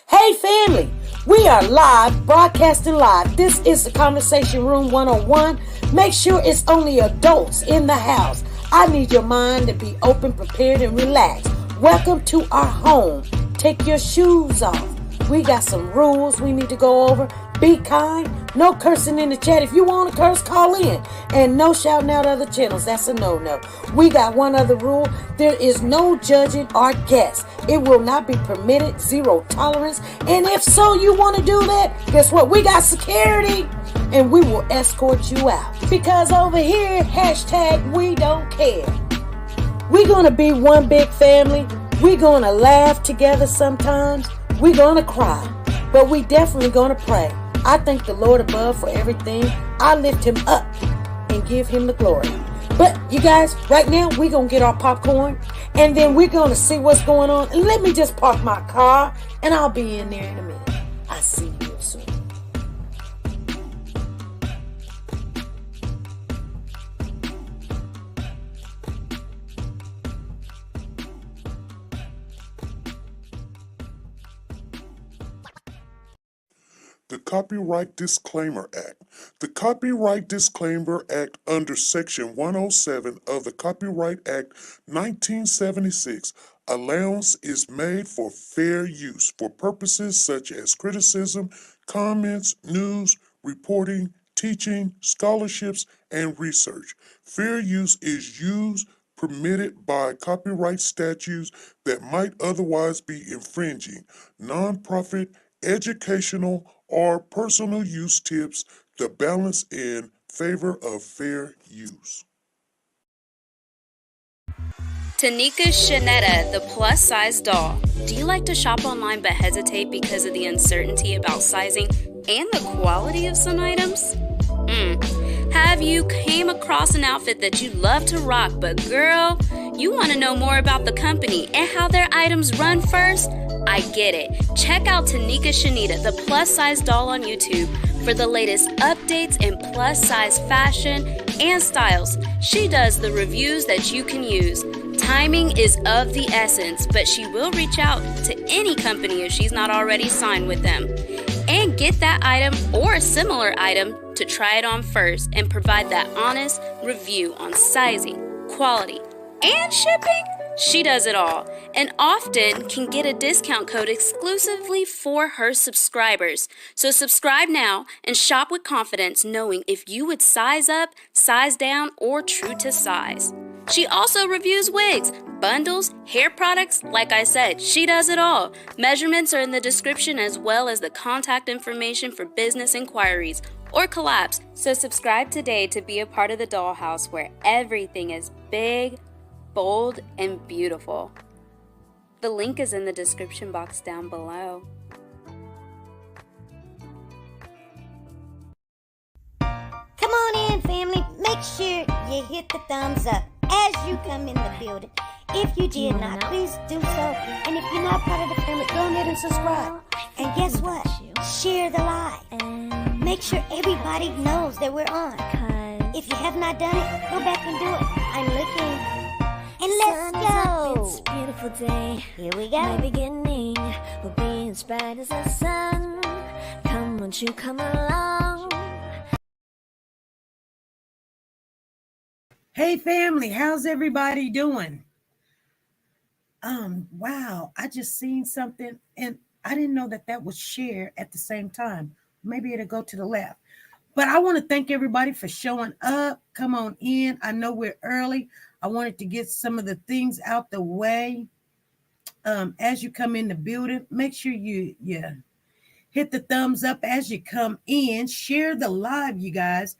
Hey family, we are live, broadcasting live. This is the Conversation Room 101. Make sure it's only adults in the house. I need your mind to be open, prepared, and relaxed. Welcome to our home. Take your shoes off. We got some rules we need to go over. Be kind. No cursing in the chat. If you want to curse, call in. And no shouting out other channels. That's a no-no. We got one other rule. There is no judging our guests. It will not be permitted. Zero tolerance. And if so, you want to do that, guess what? We got security. And we will escort you out. Because over here, hashtag we don't care. We're going to be one big family. We're going to laugh together sometimes. We're going to cry. But we definitely going to pray. I thank the Lord above for everything. I lift him up and give him the glory. But you guys, right now, we're going to get our popcorn. And then we're going to see what's going on. And let me just park my car. And I'll be in there in a minute. I'll see you soon. The Copyright Disclaimer Act. The Copyright Disclaimer Act under Section 107 of the Copyright Act 1976, allowance is made for fair use for purposes such as criticism, comments, news, reporting, teaching, scholarships, and research. Fair use is used permitted by copyright statutes that might otherwise be infringing. Nonprofit, educational, or personal use tips the balance in favor of fair use. TeNika Shenette, the plus-size doll. Do you like to shop online but hesitate because of the uncertainty about sizing and the quality of some items? Have you came across an outfit that you love to rock, but girl, you want to know more about the company and how their items run first? I get it. Check out TeNika Shenette, the plus-size doll on YouTube for the latest updates in plus-size fashion and styles. She does the reviews that you can use. Timing is of the essence, but she will reach out to any company if she's not already signed with them. And get that item or a similar item to try it on first and provide that honest review on sizing, quality, and shipping. She does it all and often can get a discount code exclusively for her subscribers. So subscribe now and shop with confidence, knowing if you would size up, size down, or true to size. She also reviews wigs, bundles, hair products. Like I said, she does it all. Measurements are in the description as well as the contact information for business inquiries or collabs. So subscribe today to be a part of the dollhouse where everything is big, bold, and beautiful. The link is in the description box down below. Come on in, family. Make sure you hit the thumbs up as you come in the building. If you did not, please do so. And if you're not part of the family, go ahead and subscribe. And guess what? Share the live. Make sure everybody knows that we're on. If you have not done it, go back and do it. I'm looking. And let's go. It's a beautiful day. Here we go. My beginning will be as bright as the sun. Come, won't you come along? Hey family, how's everybody doing? Wow, I just seen something and I didn't know that was shared at the same time. Maybe it'll go to the left. But I want to thank everybody for showing up. Come on in. I know we're early. I wanted to get some of the things out the way. As you come in the building, make sure you hit the thumbs up as you come in. Share the live, you guys.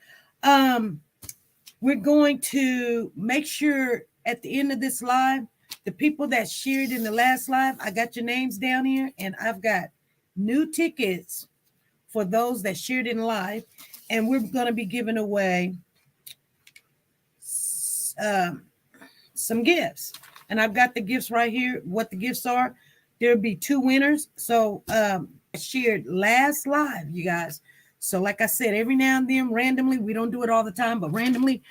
We're going to make sure at the end of this live, The people that shared in the last live, I got your names down here, and I've got new tickets for those that shared in live, and we're going to be giving away some gifts. And I've got the gifts right here, what the gifts are. There'll be 2 winners. So shared last live, you guys. So like I said, every now and then, randomly, we don't do it all the time, but randomly,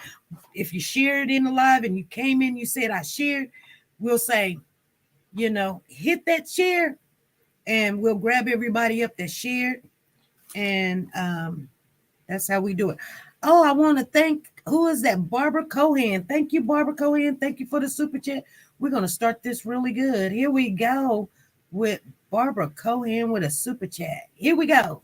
if you shared in the live and you came in, you said, I shared, we'll say, hit that share, and we'll grab everybody up that shared. And that's how we do it. Oh, I want to thank, who is that? Barbara Cohen. Thank you, Barbara Cohen. Thank you for the super chat. We're going to start this really good. Here we go with Barbara Cohen with a super chat. Here we go.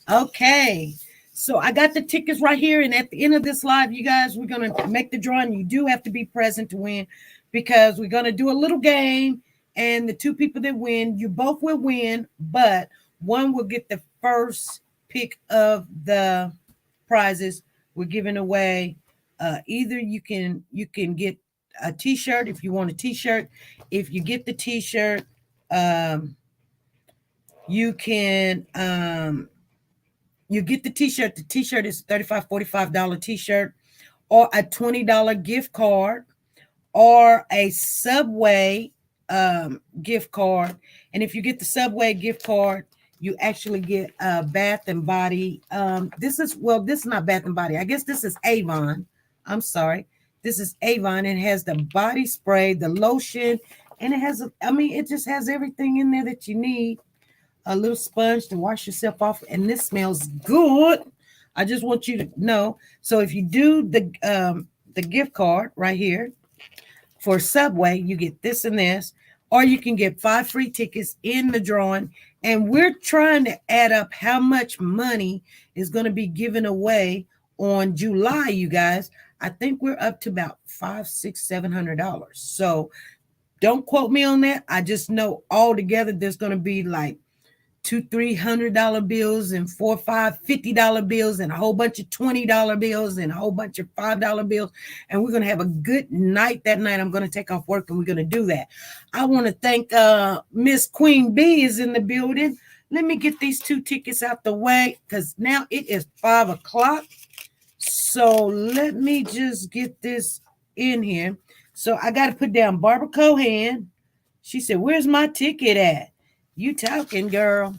Okay, so I got the tickets right here, and at the end of this live, you guys, we're going to make the drawing. You do have to be present to win, because we're going to do a little game, and the 2 people that win, you both will win, but one will get the first pick of the prizes. We're giving away either you can get a t-shirt if you want a t-shirt. If you get the t-shirt, you can you get the t-shirt. The t-shirt is $35, $45 t-shirt, or a $20 gift card, or a Subway gift card. And if you get the Subway gift card, you actually get a Bath and Body. This is not Bath and Body. I guess this is Avon. I'm sorry. This is Avon. It has the body spray, the lotion, and it has, it just has everything in there that you need. A little sponge to wash yourself off, and this smells good. I just want you to know. So if you do the gift card right here for Subway, you get this and this, or you can get 5 free tickets in the drawing. And we're trying to add up how much money is going to be given away on July, you guys. I think we're up to about $500, $600, $700. So don't quote me on that. I just know altogether there's going to be like $200, $300 bills, and $4, $5, $50 bills, and a whole bunch of $20 bills, and a whole bunch of $5 bills. And we're going to have a good night that night. I'm going to take off work, and we're going to do that. I want to thank Miss Queen B is in the building. Let me get these 2 tickets out the way, because now it is 5 o'clock. So let me just get this in here. So I got to put down Barbara Cohen. She said, where's my ticket at? You talking, girl.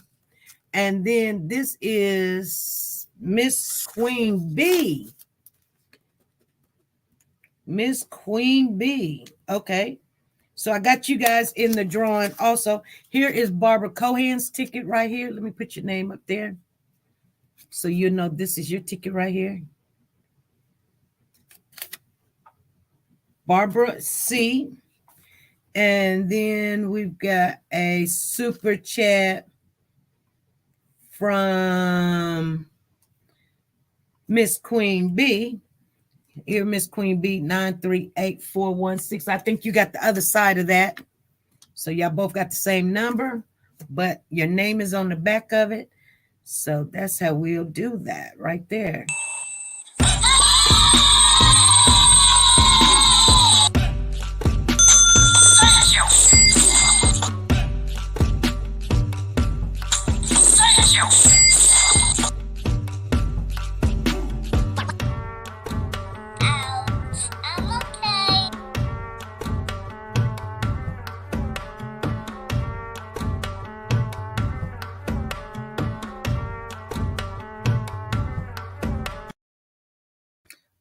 And then this is Miss Queen B. Miss Queen B. Okay. So I got you guys in the drawing also. Here is Barbara Cohen's ticket right here. Let me put your name up there, so you know this is your ticket right here. Barbara C. And then we've got a super chat from Miss Queen B. Here, Miss Queen B, 938-416. I think you got the other side of that. So y'all both got the same number, but your name is on the back of it. So that's how we'll do that right there.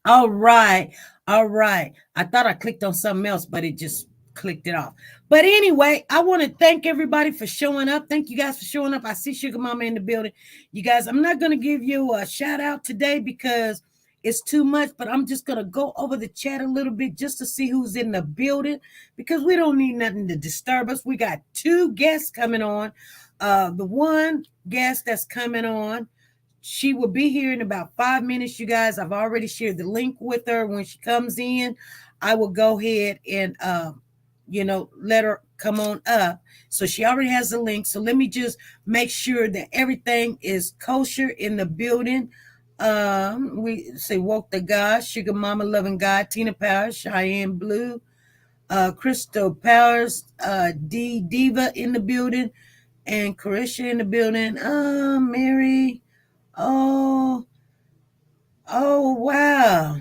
All right. I thought I clicked on something else, but it just clicked it off. But anyway, I want to thank everybody for showing up. Thank you guys for showing up. I see Sugar Mama in the building. You guys, I'm not going to give you a shout out today because it's too much, but I'm just going to go over the chat a little bit just to see who's in the building because we don't need nothing to disturb us. We got 2 guests coming on. The one guest that's coming on, she will be here in about 5 minutes, you guys. I've already shared the link with her. When she comes in, I will go ahead and, let her come on up. So she already has the link. So let me just make sure that everything is kosher in the building. We say, woke the God, Sugar Mama, Loving God, Tina Powers, Cheyenne Blue, Crystal Powers, D Diva in the building, and Carisha in the building. Mary. Oh, wow.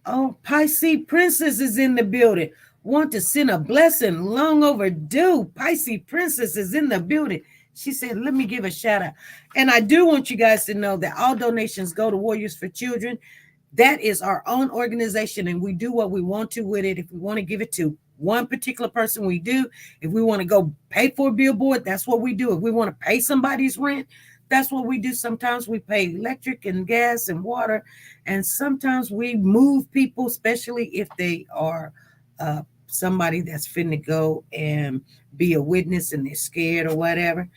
Oh, Pisces Princess is in the building. Want to send a blessing, long overdue. Pisces Princess is in the building. She said, let me give a shout out. And I do want you guys to know that all donations go to Warriors for Children. That is our own organization, and we do what we want to with it. If we want to give it to one particular person, we do. If we want to go pay for a billboard, that's what we do. If we want to pay somebody's rent, that's what we do. Sometimes we pay electric and gas and water, and sometimes we move people, especially if they are somebody that's finna go and be a witness and they're scared or whatever.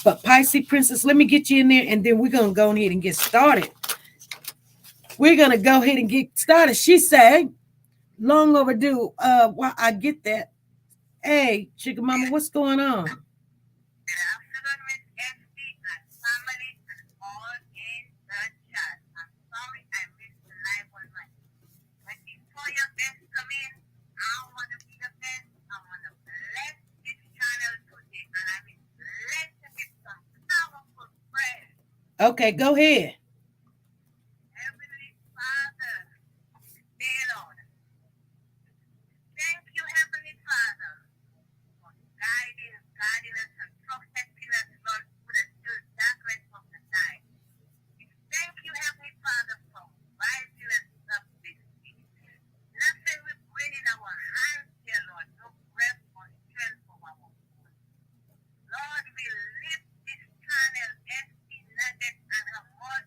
But Pisces Princess, let me get you in there, and then we're going to go ahead and get started. We're going to go ahead and get started. She said, long overdue. Well, I get that. Hey, Sugar Mama, what's going on? Okay, go ahead. Heavenly Father, dear Lord, thank you, Heavenly Father, for guiding us and protecting us, Lord, through the darkness of the night. Thank you, Heavenly Father, for rising us up this week. Nothing we bring in our hands, dear Lord, no breath or strength from our own. Lord, we lift this channel empty, nugget, and her more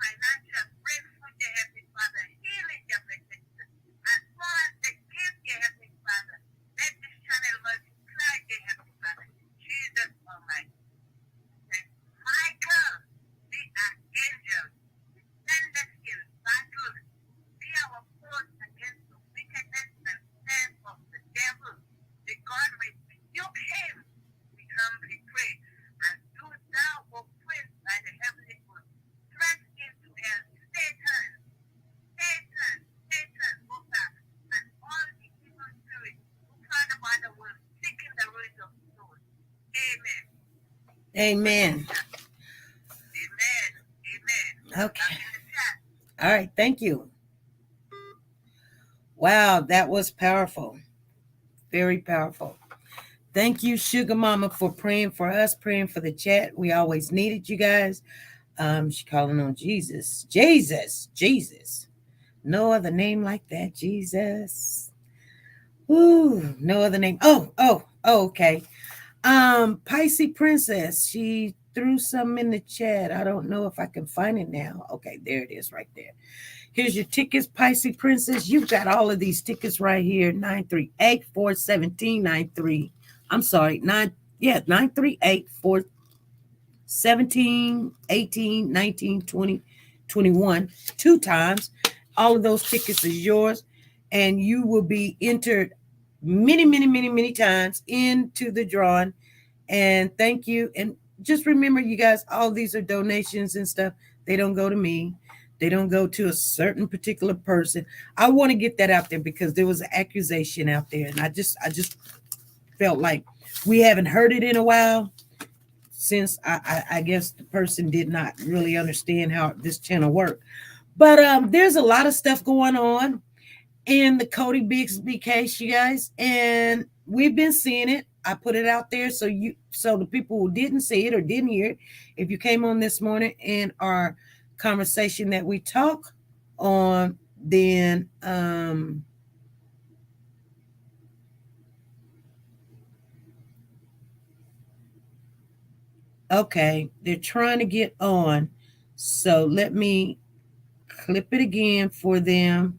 financial breakthrough, dear Heavenly Father, healing, dear Petition. As far as they give, dear Heavenly Father, let this channel multiply, dear Heavenly Father. Jesus Almighty. Michael, we are angels. Send us in battle. Be our force against the wickedness and snares of the devil. The God will rebuke him. We humbly pray. And do thou, O Prince, by the heavenly good, thrust into hell Satan, go back, and all the evil spirits who proud about the world, seeking the ruin of souls. Amen. Amen. Okay. All right. Thank you. Wow, that was powerful. Very powerful. Thank you, Sugar Mama, for praying for us, praying for the chat. We always needed you guys. She's calling on Jesus. Jesus. No other name like that, Jesus. Ooh, no other name. Oh, okay. Pisces Princess, she threw some in the chat. I don't know if I can find it now. Okay, there it is right there. Here's your tickets, Pisces Princess. You've got all of these tickets right here. 938-417-93. I'm sorry, 938-417, 18, 19, 20, 21. 2 times. All of those tickets is yours, and you will be entered many times into the drawing. And thank you. And just remember, you guys, all these are donations and stuff. They don't go to me. They don't go to a certain particular person. I want to get that out there because there was an accusation out there, and I just felt like we haven't heard it in a while, since I guess the person did not really understand how this channel worked. But there's a lot of stuff going on in the Cody Bigsby case, you guys, and we've been seeing it. I put it out there so the people who didn't see it or didn't hear it, if you came on this morning in our conversation that we talk on, then okay, they're trying to get on, so let me clip it again for them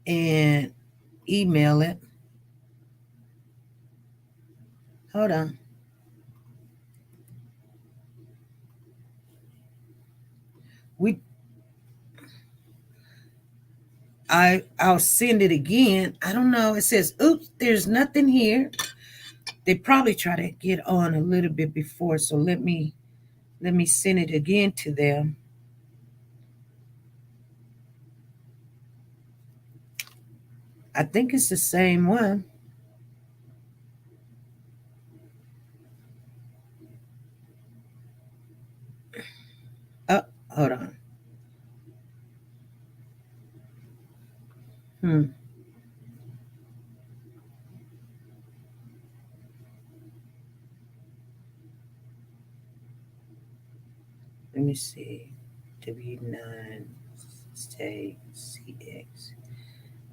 and email it. Hold on. I'll send it again. I don't know. It says, oops, there's nothing here. They probably try to get on a little bit before, so let me send it again to them. I think it's the same one. Oh, hold on. Let me see. W9 CX.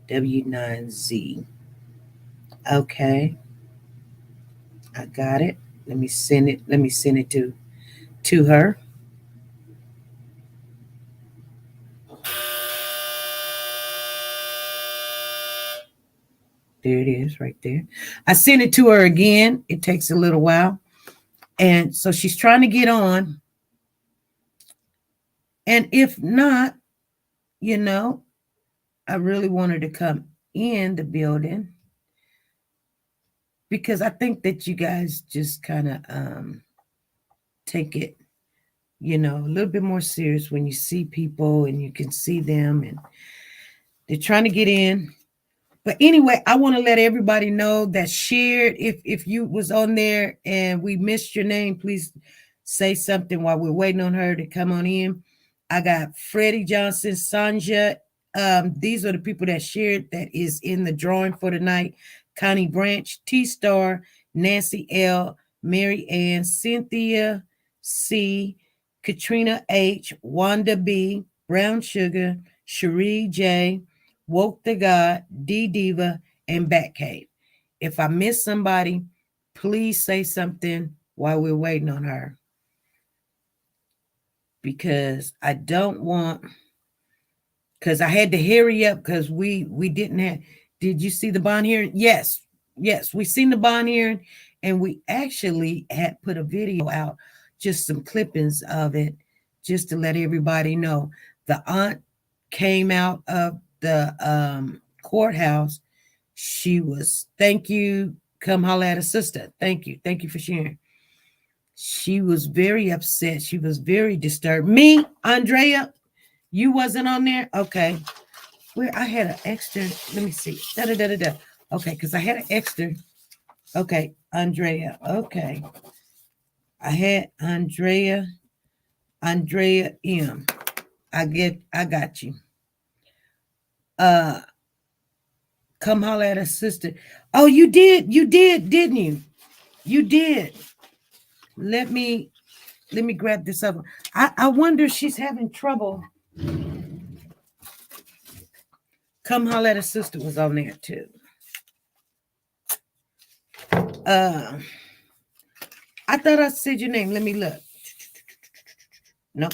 W9Z. Okay. I got it. Let me send it. Let me send it to her. There it is right there. I sent it to her again. It takes a little while. And so she's trying to get on. And if not, I really want her to come in the building, because I think that you guys just kind of take it, a little bit more serious when you see people and you can see them and they're trying to get in. But anyway, I want to let everybody know that shared. If you was on there and we missed your name, please say something while we're waiting on her to come on in. I got Freddie Johnson, Sanja. These are the people that shared that is in the drawing for tonight. Connie Branch, T-Star, Nancy L, Mary Ann, Cynthia C, Katrina H, Wanda B, Brown Sugar, Cherie J, Woke the God, D Diva, and Batcave. If I miss somebody, please say something while we're waiting on her. because I don't want, because I had to hurry up because we didn't have. Did you see the bond hearing? Yes, we seen the bond hearing, and we actually had put a video out, just some clippings of it, just to let everybody know. The aunt came out of the courthouse. She was, thank you, come holler at a sister. Thank you for sharing. She was very upset. She was very disturbed. Me, Andrea, you wasn't on there? Okay. Where I had an extra, let me see. Okay, because I had an extra. Okay, Andrea. Okay. I had Andrea M. I got you. Come holler at a sister. Oh, you did, didn't you? You did. Let me grab this up. I wonder if she's having trouble. Come holler at a sister was on there too. I thought I said your name. Let me look. No.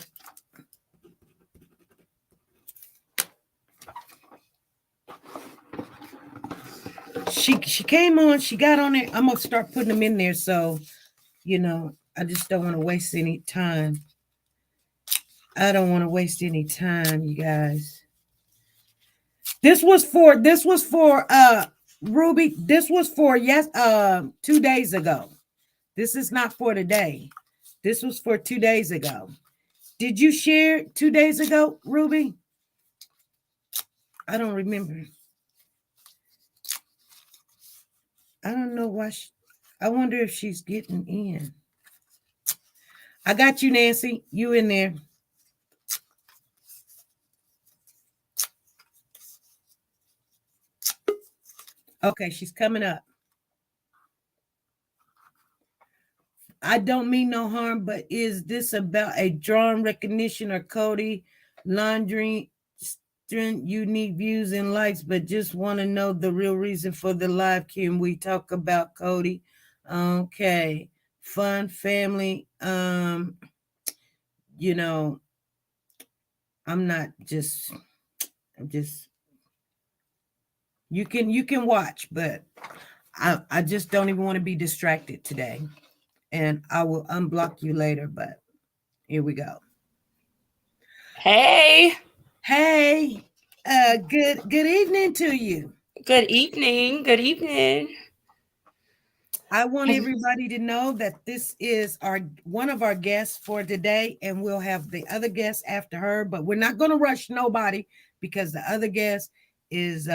She came on. She got on there. I'm gonna start putting them in there. So, I just don't want to waste any time. I don't want to waste any time, you guys. This was for Ruby. This was for 2 days ago. This is not for today. This was for 2 days ago. Did you share 2 days ago, Ruby? I don't remember. I don't know why. I wonder if she's getting in. I got you, Nancy. You in there. Okay, she's coming up. I don't mean no harm, but is this about a drawn recognition or Cody laundry strength, unique views and likes, but just want to know the real reason for the live? Can we talk about Cody? Okay. Fun family. I'm just you can watch, but I just don't even want to be distracted today. And I will unblock you later, but here we go. Hey. Good evening to you. Good evening. I want everybody to know that this is one of our guests for today, and we'll have the other guest after her, but we're not going to rush nobody because the other guest is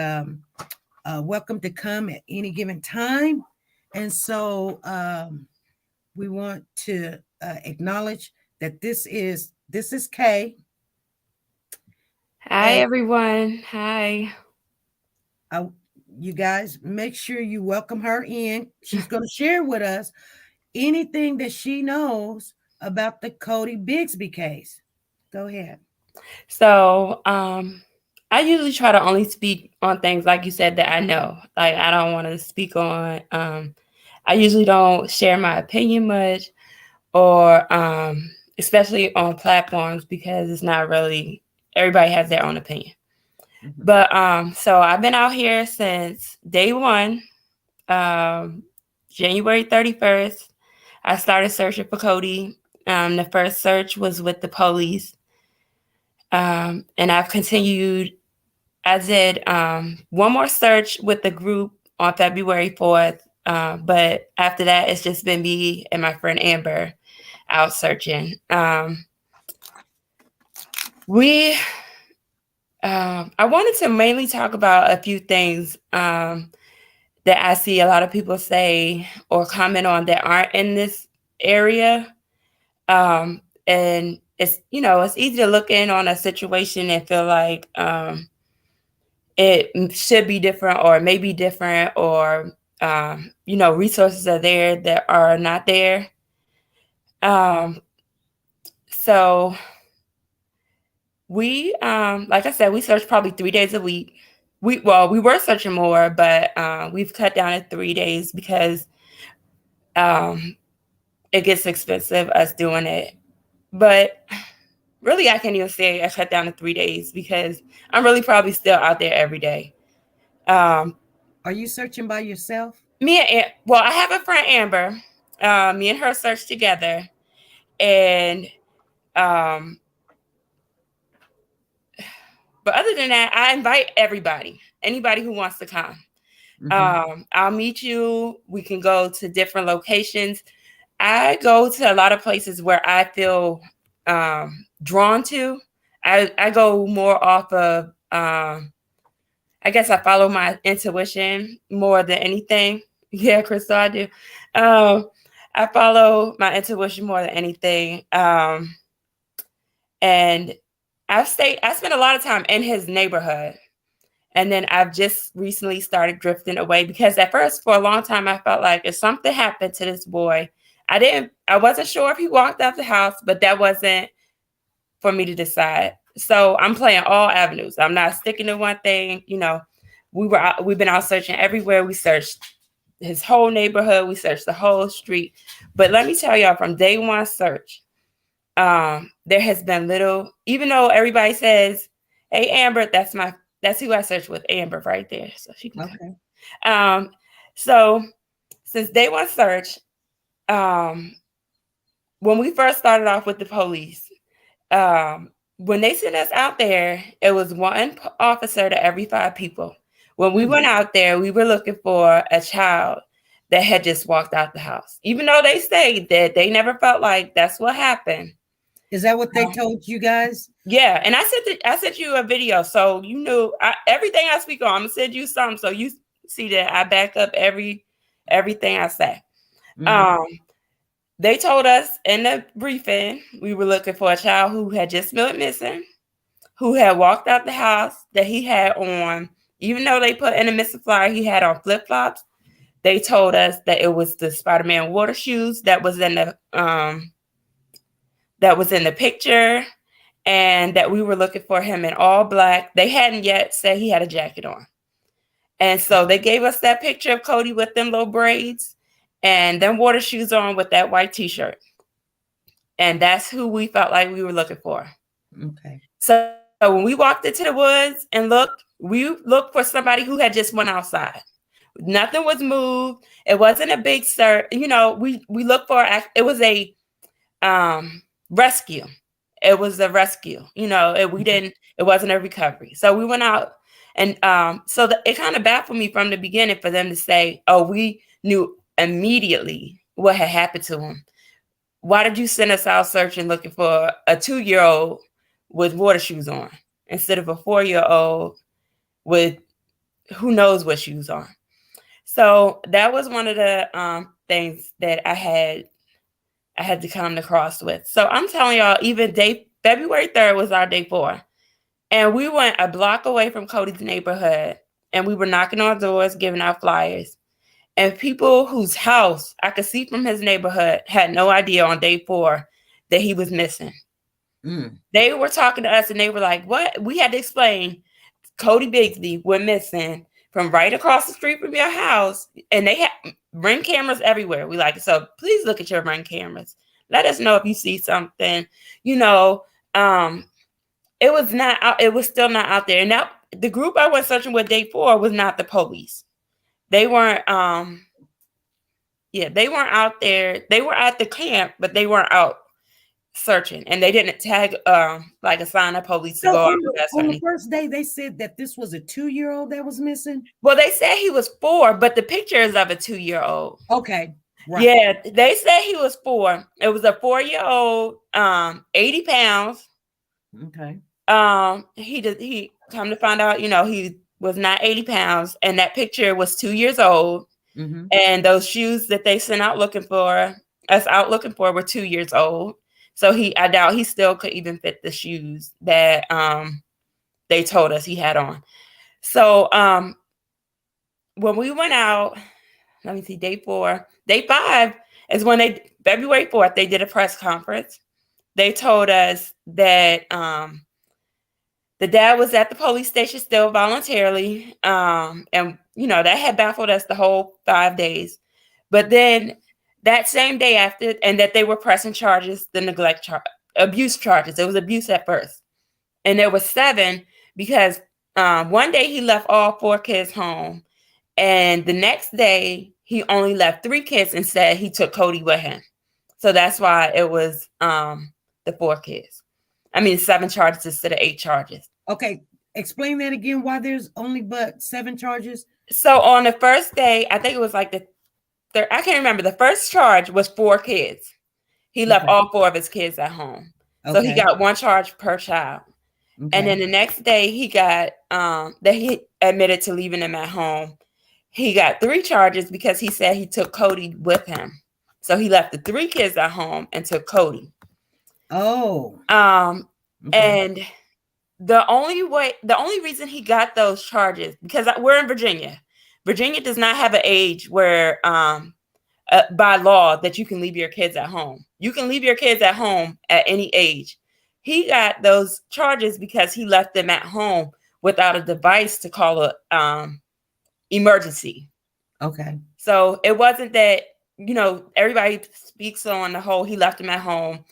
welcome to come at any given time. And so we want to acknowledge that this is Kay. Hi, everyone. Hi. You guys, make sure you welcome her in. She's going to share with us anything that she knows about the Cody Bigsby case. Go ahead. So, I usually try to only speak on things, like you said, that I know. Like, I don't want to speak on, I usually don't share my opinion much, or especially on platforms, because it's not really, everybody has their own opinion. Mm-hmm. But so I've been out here since day one, January 31st. I started searching for Cody. The first search was with the police. And I've continued. I did one more search with the group on February 4th. But after that, it's just been me and my friend Amber out searching. I wanted to mainly talk about a few things that I see a lot of people say or comment on that aren't in this area. And it's, it's easy to look in on a situation and feel like it should be different, or may be different, or, resources are there that are not there. So we, like I said, we search probably 3 days a week. We were searching more, but we've cut down to 3 days because it gets expensive us doing it. But really, I can't even say I cut down to 3 days because I'm really probably still out there every day. Are you searching by yourself? Well, I have a friend, Amber. Me and her search together. And, but other than that, I invite anybody who wants to come. I'll meet you. We can go to different locations. I go to a lot of places where I feel drawn to. I go more off of, I guess I follow my intuition more than anything. Yeah, Crystal, I do. I follow my intuition more than anything. And I spent a lot of time in his neighborhood. And then I've just recently started drifting away because at first, for a long time, I felt like if something happened to this boy, I wasn't sure if he walked out the house, but that wasn't for me to decide. So I'm playing all avenues. I'm not sticking to one thing. You know, we've been out searching everywhere. We searched his whole neighborhood. We searched the whole street. But let me tell y'all, from day one search, there has been little, even though everybody says, hey, Amber, that's who I searched with, Amber right there. So she can. Okay. So since day one search, when we first started off with the police, when they sent us out there, it was one officer to every 5 people. When we went out there, we were looking for a child that had just walked out the house, even though they say that they never felt like that's what happened. Is that what they told you guys? Yeah, and I sent you a video, so you knew everything I speak on. I'm gonna send you something so you see that I back up everything I say. They told us in the briefing we were looking for a child who had just been missing, who had walked out the house, that he had on, even though they put in the missing flyer he had on flip-flops. They told us that it was the Spider-Man water shoes that was in the picture, and that we were looking for him in all black. They hadn't yet said he had a jacket on. And so they gave us that picture of Cody with them little braids and them water shoes on with that white t-shirt. And that's who we felt like we were looking for. Okay. So when we walked into the woods and we looked for somebody who had just went outside. Nothing was moved. It wasn't a big search. You know, we looked for, it was a rescue. It was a rescue. You know, it wasn't a recovery. So we went out, and it kind of baffled me from the beginning for them to say, oh, we knew immediately what had happened to him. Why did you send us out searching looking for a 2-year-old with water shoes on instead of a 4-year-old with who knows what shoes on? So that was one of the things that I had to come across with. So I'm telling y'all, even February 3rd was our day 4. And we went a block away from Cody's neighborhood, and we were knocking on doors, giving out flyers. And people whose house I could see from his neighborhood had no idea on day 4 that he was missing. They were talking to us, and they were like, what? We had to explain, Cody Bigsby went missing from right across the street from your house. And they had Ring cameras everywhere. We like, so please look at your Ring cameras. Let us know if you see something. You know, it was still not out there. And that the group I went searching with day 4 was not the police. They weren't they weren't out there. They were at the camp, but they weren't out searching, and they didn't tag like assign a police to go out with us. On the first day, they said that this was a 2-year-old that was missing. Well, they said he was 4, but the picture is of a 2-year-old. Okay. Right. Yeah, they said he was 4. It was a 4-year-old, 80 pounds. Okay. He come to find out, you know, he was not 80 pounds, and that picture was 2 years old. And those shoes that they sent out looking for were 2 years old. So I doubt he still could even fit the shoes that they told us he had on. So when we went out, let me see, day 4. Day 5 is when February 4th, they did a press conference. They told us that the dad was at the police station still voluntarily. And, you know, that had baffled us the whole 5 days. But then that same day after, and that they were pressing charges, the neglect abuse charges. It was abuse at first. And there was 7 because one day he left all 4 kids home. And the next day he only left 3 kids and said he took Cody with him. So that's why it was the 4 kids. I mean, 7 charges instead of 8 charges. Okay. Explain that again. Why there's only but 7 charges? So on the first day, I think it was like I can't remember. The first charge was 4 kids. He left all 4 of his kids at home. So he got 1 charge per child. Okay. And then the next day he got, that he admitted to leaving them at home. He got 3 charges because he said he took Cody with him. So he left the 3 kids at home and took Cody. Oh. And the only reason he got those charges, because we're in Virginia. Virginia does not have an age where, by law, that you can leave your kids at home. You can leave your kids at home at any age. He got those charges because he left them at home without a device to call a emergency. Okay. So it wasn't that, everybody speaks on the whole, he left them at home.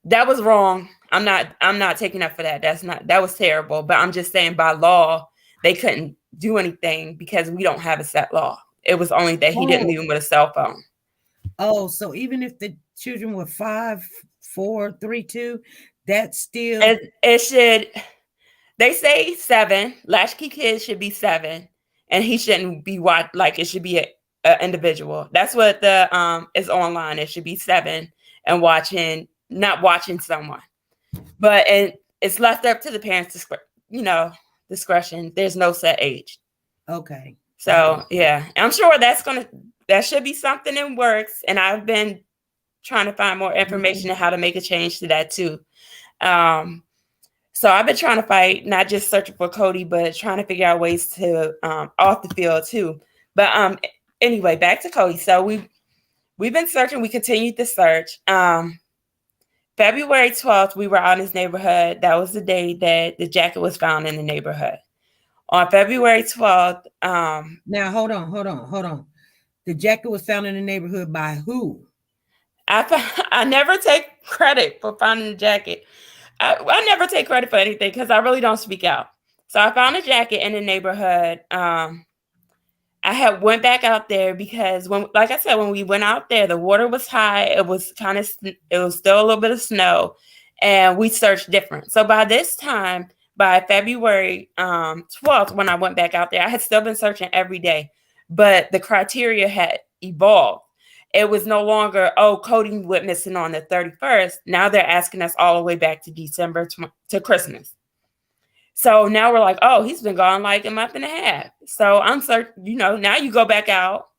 That was wrong. I'm not taking up for that. That was terrible. But I'm just saying by law, they couldn't do anything because we don't have a set law. It was only that he didn't leave them with a cell phone. Oh, so even if the children were 5, 4, 3, 2, that's still it should. They say 7. Latchkey kids should be 7, and he shouldn't be it should be a individual. That's what the is online. It should be 7 and not watching someone. But it's left up to the parents' discretion. There's no set age. Okay. So yeah, I'm sure that should be something in works. And I've been trying to find more information on how to make a change to that too. So I've been trying to fight, not just searching for Cody, but trying to figure out ways to off the field too. But anyway, back to Cody. So we've been searching. We continued to search. February 12th, we were out in his neighborhood. That was the day that the jacket was found in the neighborhood. On February 12th. Now, hold on. The jacket was found in the neighborhood by who? I never take credit for finding the jacket. I never take credit for anything because I really don't speak out. So I found a jacket in the neighborhood. I had went back out there because when we went out there, the water was high. It was still a little bit of snow, and we searched different. So by this time, by February 12th, when I went back out there, I had still been searching every day, but the criteria had evolved. It was no longer, Cody went missing on the 31st. Now they're asking us all the way back to December to Christmas. So now we're like, he's been gone like a month and a half. So I'm certain, now you go back out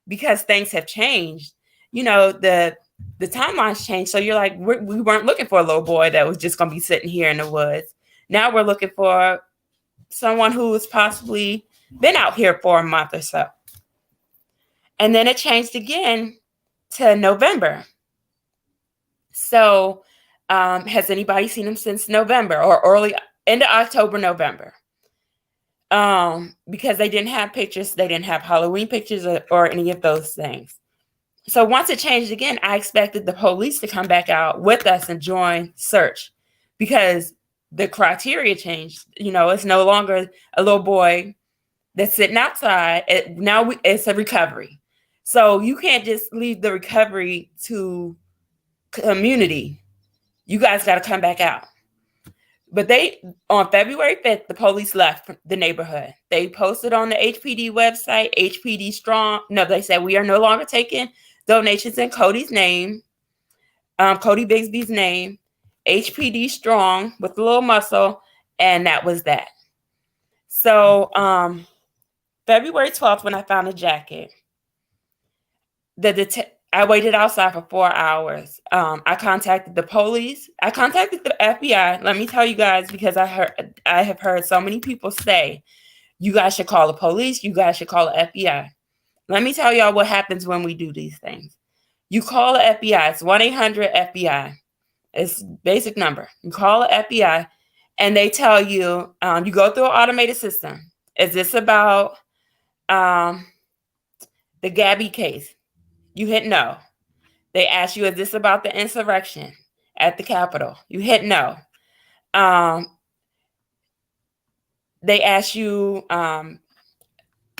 because things have changed. The timeline's changed. So you're like, we weren't looking for a little boy that was just going to be sitting here in the woods. Now we're looking for someone who has possibly been out here for a month or so. And then it changed again to November. So has anybody seen him since November or early into October, November? Because they didn't have pictures. They didn't have Halloween pictures or any of those things. So once it changed again, I expected the police to come back out with us and join search because the criteria changed. It's no longer a little boy that's sitting outside. It's a recovery. So you can't just leave the recovery to community. You guys got to come back out. But on February 5th, the police left the neighborhood. They posted on the HPD website, HPD Strong. No, they said we are no longer taking donations in Cody's name, Cody Bigsby's name, HPD Strong with a little muscle, and that was that. So February 12th, when I found a jacket, I waited outside for 4 hours. I contacted the police. I contacted the FBI. Let me tell you guys, because I have heard so many people say, you guys should call the police. You guys should call the FBI. Let me tell y'all what happens when we do these things. You call the FBI. It's 1-800-FBI. It's basic number. You call the FBI, and they tell you, you go through an automated system. Is this about the Gabby case? You hit no. They ask you, is this about the insurrection? at the Capitol. You hit no. They ask you,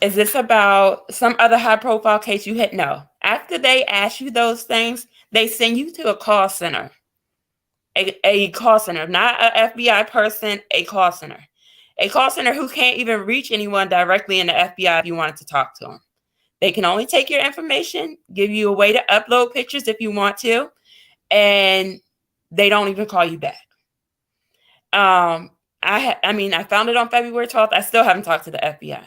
is this about some other high profile case? You hit no. After they ask you those things, they send you to a call center. A call center, not an FBI person, a call center. A call center who can't even reach anyone directly in the FBI if you wanted to talk to them. They can only take your information, give you a way to upload pictures if you want to, and they don't even call you back. I found it on February 12th. I still haven't talked to the FBI.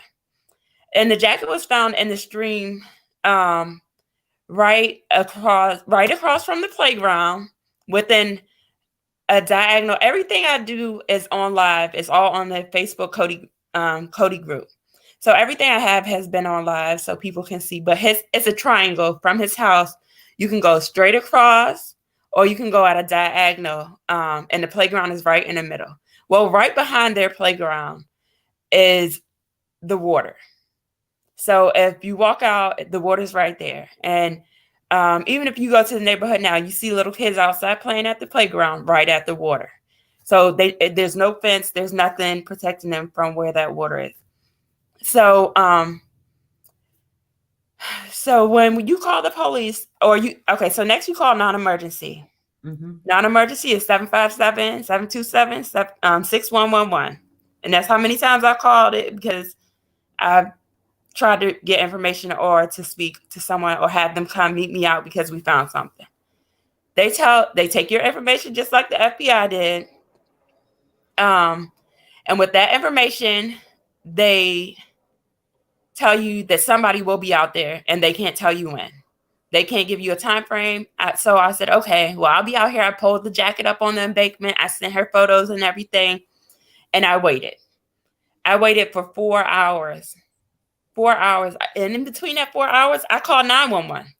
And the jacket was found in the stream right across from the playground within a diagonal. Everything I do is on live. It's all on the Facebook Cody group. So everything I have has been on live so people can see. But it's a triangle from his house. You can go straight across or you can go at a diagonal. And the playground is right in the middle. Well, right behind their playground is the water. So if you walk out, the water's right there. And even if you go to the neighborhood now, you see little kids outside playing at the playground right at the water. So there's no fence. There's nothing protecting them from where that water is. So when you call the police so next you call non-emergency. Mm-hmm. Non-emergency is 757-727-6111. And that's how many times I called it because I've tried to get information or to speak to someone or have them come meet me out because we found something. They take your information just like the FBI did. And with that information, they tell you that somebody will be out there and they can't tell you when. They can't give you a time frame. So I said, okay, well, I'll be out here. I pulled the jacket up on the embankment. I sent her photos and everything. And I waited. I waited for 4 hours. 4 hours. And in between that 4 hours, I called 911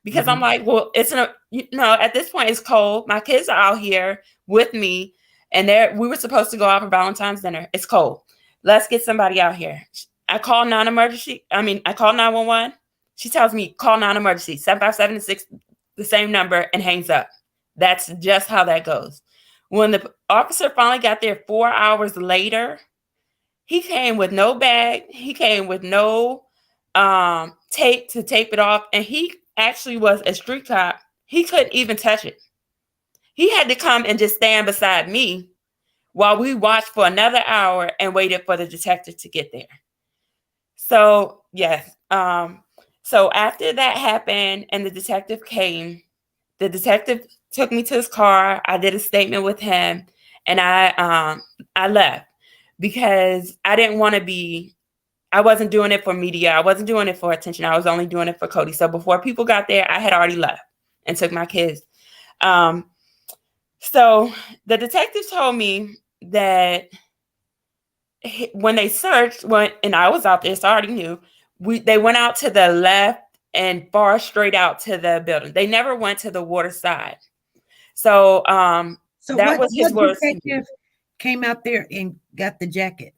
because I'm like, well, at this point it's cold. My kids are out here with me and we were supposed to go out for Valentine's dinner. It's cold. Let's get somebody out here. I call 911. She tells me, call non-emergency, 757-6, the same number, and hangs up. That's just how that goes. When the officer finally got there 4 hours later, he came with no bag. He came with no tape to tape it off. And he actually was a street cop. He couldn't even touch it. He had to come and just stand beside me while we watched for another hour and waited for the detective to get there. So, yes. So after that happened and the detective came, the detective took me to his car. I did a statement with him and I left because I didn't want to I wasn't doing it for media. I wasn't doing it for attention. I was only doing it for Cody. So before people got there, I had already left and took my kids. So the detective told me that when they searched, and I was out there, so I already knew, they went out to the left and far straight out to the building. They never went to the water side. So that was his words. Detective came out there and got the jacket?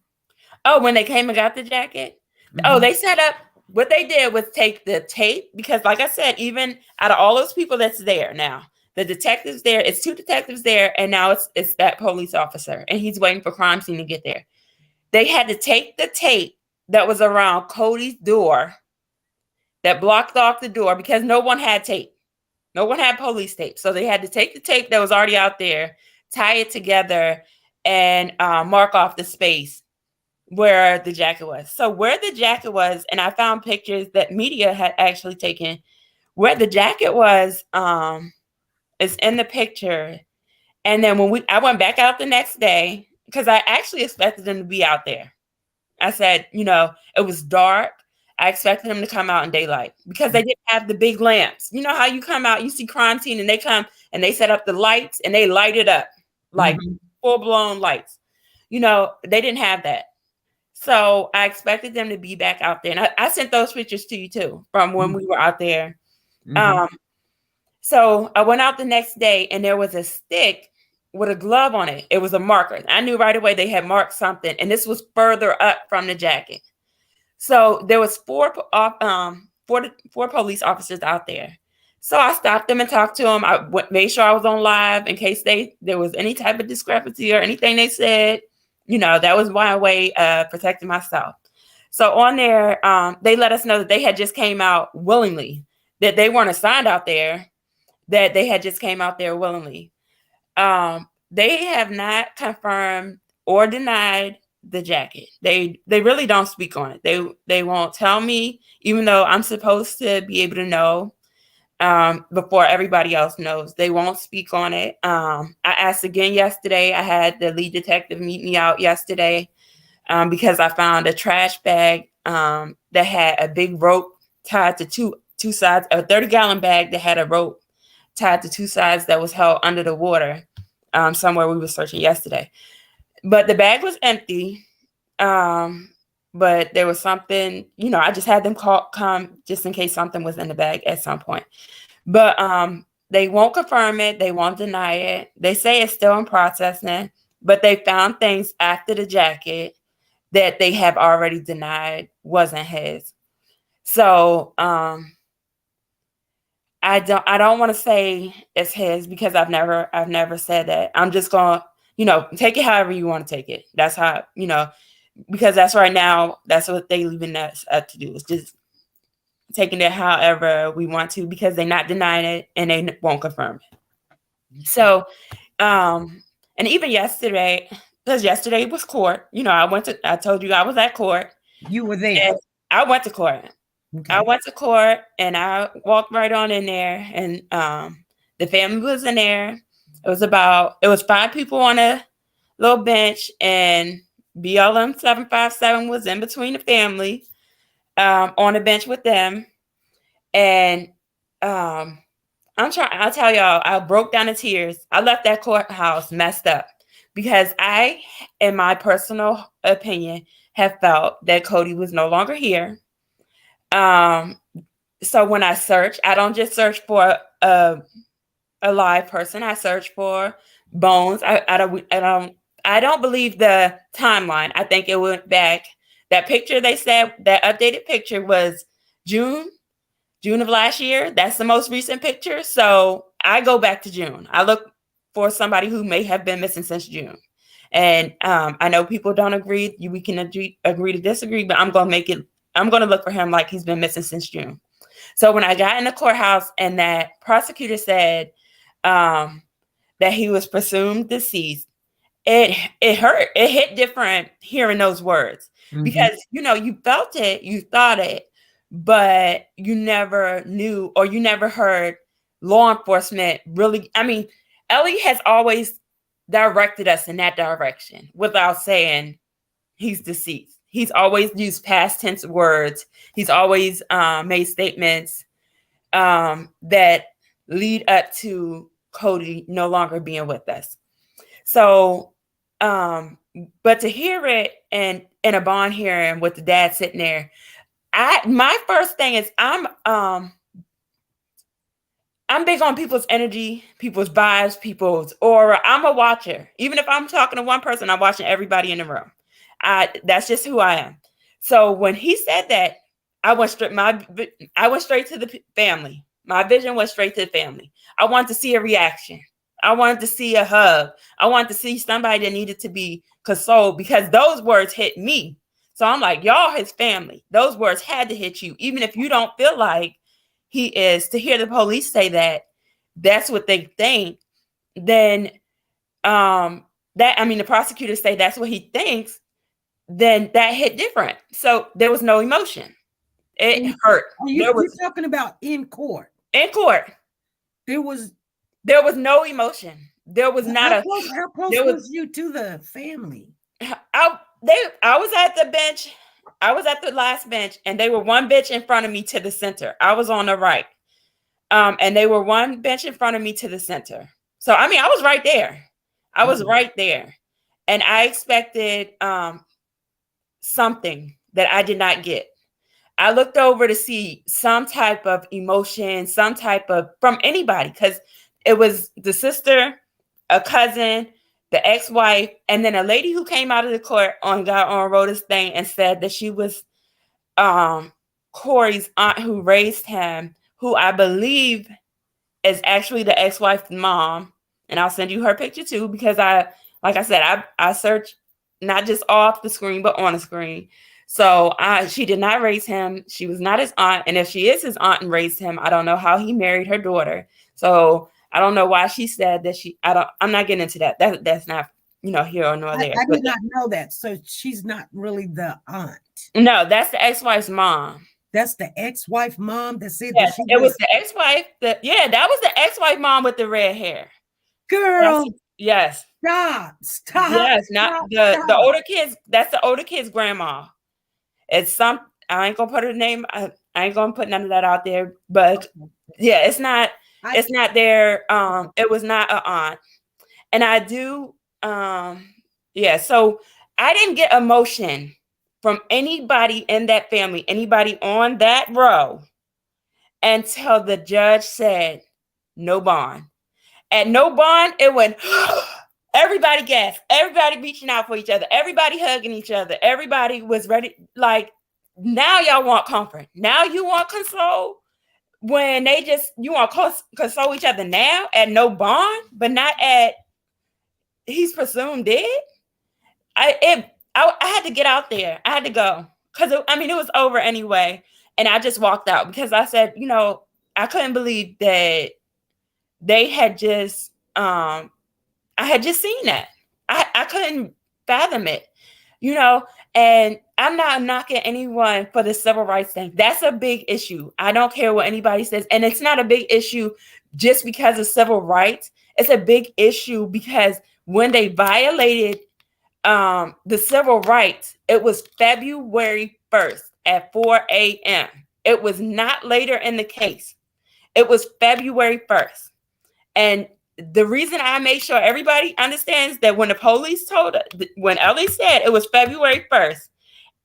Oh, when they came and got the jacket? Mm-hmm. Oh, they set up, what they did was take the tape, because like I said, even out of all those people that's there now, the detectives there, it's 2 detectives there, and now it's that police officer, and he's waiting for crime scene to get there. They had to take the tape that was around Cody's door that blocked off the door because no one had tape. No one had police tape. So they had to take the tape that was already out there, tie it together, and mark off the space where the jacket was. So where the jacket was, and I found pictures that media had actually taken, where the jacket was is in the picture. And then I went back out the next day because I actually expected them to be out there. I said, it was dark. I expected them to come out in daylight because they didn't have the big lamps. You know how you come out, you see crime scene and they come and they set up the lights and they light it up like full blown lights. They didn't have that. So I expected them to be back out there. And I sent those pictures to you too from when we were out there. So I went out the next day and there was a stick with a glove on it. It was a marker. I knew right away they had marked something, and this was further up from the jacket. So there was four police officers out there. So I stopped them and talked to them. Made sure I was on live in case there was any type of discrepancy or anything they said. That was my way of protecting myself. So on there, they let us know that they had just came out willingly, that they weren't assigned out there, that they had just came out there willingly. They have not confirmed or denied the jacket. They really don't speak on it. They won't tell me, even though I'm supposed to be able to know before everybody else knows. They won't speak on it. I asked again yesterday. I had the lead detective meet me out yesterday because I found a trash bag that had a big rope tied to two sides, a 30-gallon bag that had a rope tied to two sides that was held under the water somewhere we were searching yesterday. But the bag was empty. But there was something, I just had them come just in case something was in the bag at some point. But they won't confirm it. They won't deny it. They say it's still in processing, but they found things after the jacket that they have already denied wasn't his. So I don't want to say it's his because I've never said that. I'm just going to, take it however you want to take it. That's how, because that's right now, that's what they leaving us up to do, is just taking it however we want to, because they're not denying it and they won't confirm it. So, and even yesterday, because yesterday was court, I told you I was at court. You were there. I went to court. Okay. I went to court and I walked right on in there, and the family was in there. It was 5 people on a little bench, and BLM 757 was in between the family on a bench with them. And I'll tell y'all, I broke down in tears. I left that courthouse messed up because I, in my personal opinion, have felt that Cody was no longer here. So when I search, I don't just search for a live person. I search for bones. I don't believe the timeline. I think it went back. That picture they said, that updated picture was June of last year. That's the most recent picture. So I go back to June. I look for somebody who may have been missing since June. And I know people don't agree. We can agree to disagree, but I'm going to look for him like he's been missing since June. So when I got in the courthouse and that prosecutor said that he was presumed deceased, it hurt. It hit different hearing those words because, you felt it, you thought it, but you never knew or you never heard law enforcement really. I mean, Ellie has always directed us in that direction without saying he's deceased. He's always used past tense words. He's always made statements that lead up to Cody no longer being with us. So, but to hear it in a bond hearing with the dad sitting there, my first thing is I'm big on people's energy, people's vibes, people's aura. I'm a watcher. Even if I'm talking to one person, I'm watching everybody in the room. That's just who I am. So when he said that, I went straight to the family. My vision went straight to the family. I wanted to see a reaction. I wanted to see a hug. I wanted to see somebody that needed to be consoled because those words hit me. So I'm like, y'all, his family. Those words had to hit you, even if you don't feel like he is. To hear the police say that, that's what they think. Then the prosecutors say that's what he thinks. Then that hit different. So there was no emotion. It hurt. You're talking about in court. In court. There was no emotion. There was not how close was you to the family? I was at the bench. I was at the last bench, and they were one bench in front of me to the center. I was on the right. And they were one bench in front of me to the center. So I was right there. I was right there. And I expected something that I did not get. I looked over to see some type of emotion, some type of from anybody, because it was the sister, a cousin, the ex-wife, and then a lady who came out of the court wrote this thing and said that she was Corey's aunt who raised him, who I believe is actually the ex-wife's mom, and I'll send you her picture too, because like I said, I searched not just off the screen but on the screen. So she did not raise him. She was not his aunt, and if she is his aunt and raised him, I don't know how he married her daughter. So I don't know why she said that I'm not getting into that. That's not here or nor there. I did not know that. So she's not really the aunt. No, that's the ex-wife's mom. That's the ex-wife mom that said Yes, that it was the ex-wife. That was the ex-wife mom with the red hair. Girl. Yes. Stop. Yes, not the older kids. That's the older kid's grandma. It's I ain't gonna put her name. I ain't gonna put none of that out there. But yeah, it's not. It's not their. It was not an aunt, and I do. Yeah. So I didn't get emotion from anybody in that family, anybody on that row, until the judge said no bond. At no bond, it went. Everybody gasped. Everybody reaching out for each other. Everybody hugging each other. Everybody was ready. Like, now y'all want comfort. Now you want console. When you want to console each other now at no bond, but not at he's presumed dead. I had to get out there. I had to go because it was over anyway, and I just walked out because I said, I couldn't believe that they had just. I had just seen that. I couldn't fathom it, and I'm not knocking anyone for the civil rights thing. That's a big issue. I don't care what anybody says. And it's not a big issue just because of civil rights. It's a big issue because when they violated the civil rights, it was February 1st at 4 a.m. It was not later in the case. It was February 1st. And the reason I make sure everybody understands that when the police when Ellie said it was February 1st,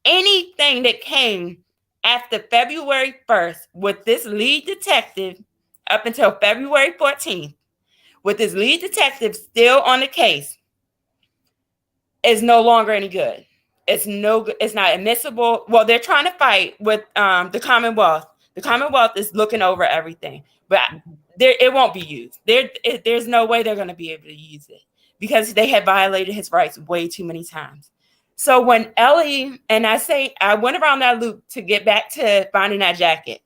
anything that came after February 1st with this lead detective up until February 14th, with this lead detective still on the case, is no longer any good. It's not admissible. Well, they're trying to fight with the Commonwealth. The Commonwealth is looking over everything, but it won't be used. There's no way they're going to be able to use it because they have violated his rights way too many times. So when Ellie, and I went around that loop to get back to finding that jacket.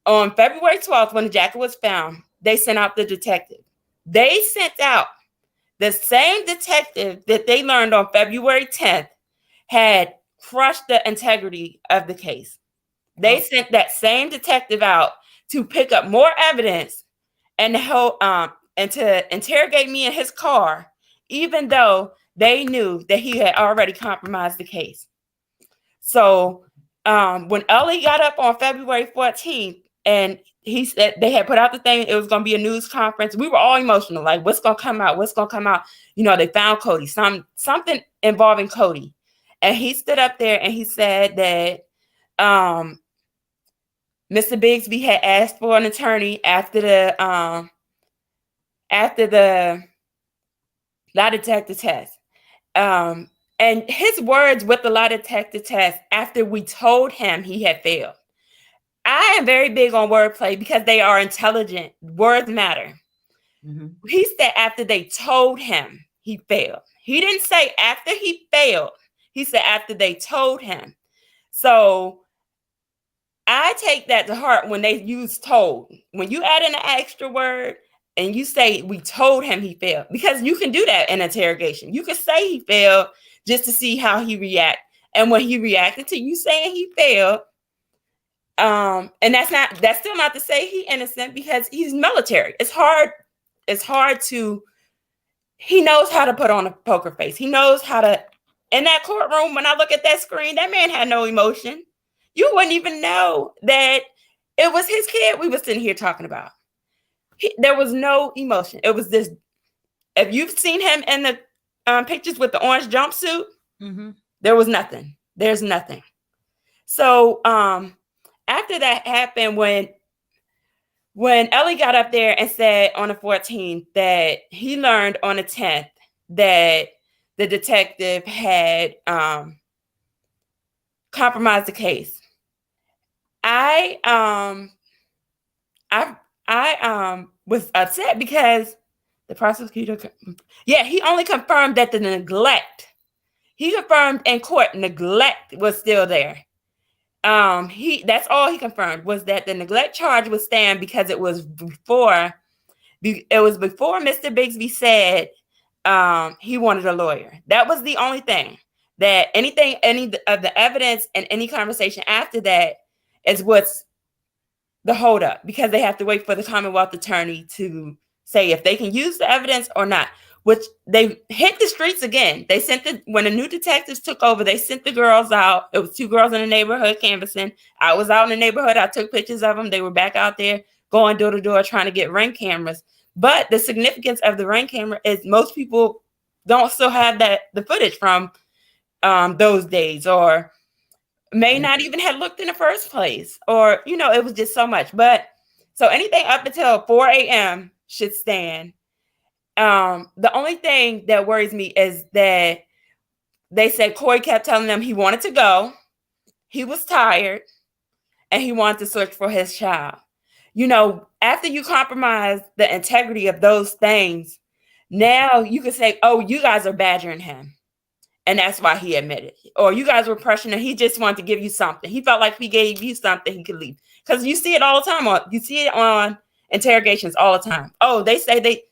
On February 12th, when the jacket was found, they sent out the detective. They sent out the same detective that they learned on February 10th had crushed the integrity of the case. They sent that same detective out to pick up more evidence and to interrogate me in his car, even though they knew that he had already compromised the case. So when Ellie got up on February 14th and he said they had put out the thing, it was going to be a news conference. We were all emotional, like what's going to come out? What's going to come out? They found Cody, something involving Cody. And he stood up there and he said that Mr. Bigsby had asked for an attorney after the lie detector test. And his words with the lie detector test after we told him he had failed. I am very big on wordplay because they are intelligent. Words matter. Mm-hmm. He said after they told him he failed. He didn't say after he failed. He said after they told him. So I take that to heart when they use told. When you add in an extra word and you say we told him he failed, because you can do that in interrogation. You can say he failed just to see how he react. And when he reacted to you saying he failed, and that's still not to say he's innocent because he's military. It's hard to, he knows how to put on a poker face. He knows how to, in that courtroom, when I look at that screen, that man had no emotion. You wouldn't even know that it was his kid we were sitting here talking about. There was no emotion. It was this, if you've seen him in the pictures with the orange jumpsuit, mm-hmm. There was nothing. There's nothing. So after that happened, when Ellie got up there and said on the 14th that he learned on the 10th that the detective had compromised the case, I was upset because the prosecutor, he only confirmed that the neglect, he confirmed in court neglect was still there. That's all he confirmed, was that the neglect charge would stand because it was before Mr. Bigsby said he wanted a lawyer. That was the only thing. That any of the evidence and any conversation after that is what's the holdup, because they have to wait for the Commonwealth attorney to say if they can use the evidence or not, which they hit the streets again. They when the new detectives took over, they sent the girls out. It was 2 girls in the neighborhood canvassing. I was out in the neighborhood. I took pictures of them. They were back out there going door to door trying to get Ring cameras. But the significance of the Ring camera is most people don't still have the footage from those days, or may not even have looked in the first place, or, it was just so much. But so anything up until 4 a.m. should stand. The only thing that worries me is that they said Corey kept telling them he wanted to go, he was tired, and he wanted to search for his child. After you compromise the integrity of those things, now you can say, oh, you guys are badgering him, and that's why he admitted. Or you guys were pressuring, he just wanted to give you something. He felt like if he gave you something, he could leave. Because you see it all the time. You see it on interrogations all the time. Oh, they say